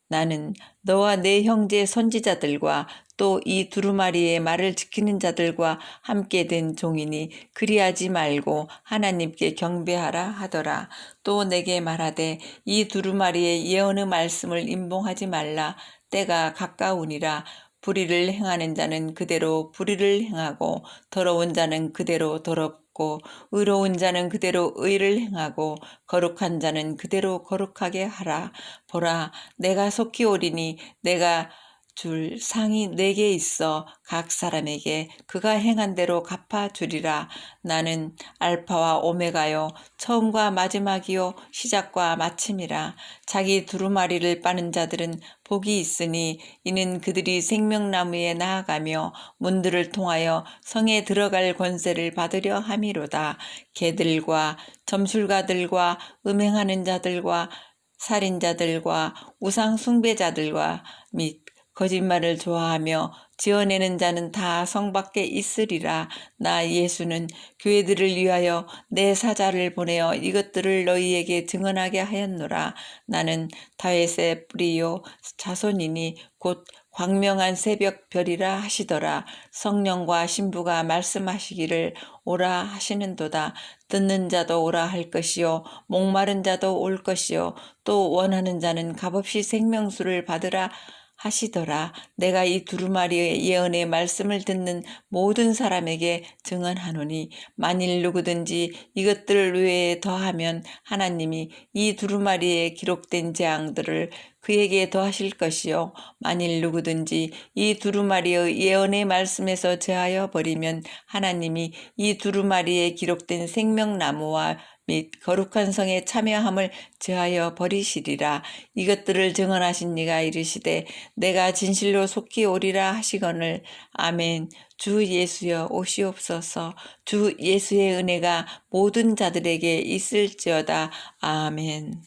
나는 너와 내 형제 선지자들과 또 이 두루마리의 말을 지키는 자들과 함께 된 종이니 그리하지 말고 하나님께 경배하라 하더라. 또 내게 말하되 이 두루마리의 예언의 말씀을 임봉하지 말라. 때가 가까우니라. 불의를 행하는 자는 그대로 불의를 행하고 더러운 자는 그대로 더럽고 의로운 자는 그대로 의를 행하고 거룩한 자는 그대로 거룩하게 하라. 보라, 내가 속히 오리니 내가 줄 상이 4개 있어 각 사람에게 그가 행한 대로 갚아주리라. 나는 알파와 오메가요 처음과 마지막이요 시작과 마침이라. 자기 두루마리를 빠는 자들은 복이 있으니 이는 그들이 생명나무에 나아가며 문들을 통하여 성에 들어갈 권세를 받으려 함이로다. 개들과 점술가들과 음행하는 자들과 살인자들과 우상 숭배자들과 및 거짓말을 좋아하며 지어내는 자는 다 성 밖에 있으리라. 나 예수는 교회들을 위하여 내 사자를 보내어 이것들을 너희에게 증언하게 하였노라. 나는 다윗의 뿌리요 자손이니 곧 광명한 새벽 별이라 하시더라. 성령과 신부가 말씀하시기를 오라 하시는도다. 듣는 자도 오라 할 것이요 목마른 자도 올 것이요 또 원하는 자는 값없이 생명수를 받으라 하시더라. 내가 이 두루마리의 예언의 말씀을 듣는 모든 사람에게 증언하노니 만일 누구든지 이것들 외에 더하면 하나님이 이 두루마리에 기록된 재앙들을 그에게 더하실 것이요 만일 누구든지 이 두루마리의 예언의 말씀에서 제하여 버리면 하나님이 이 두루마리에 기록된 생명나무와 및 거룩한 성의 참여함을 제하여 버리시리라. 이것들을 증언하신 이가 이르시되 내가 진실로 속히 오리라 하시거늘. 아멘. 주 예수여 오시옵소서. 주 예수의 은혜가 모든 자들에게 있을지어다. 아멘.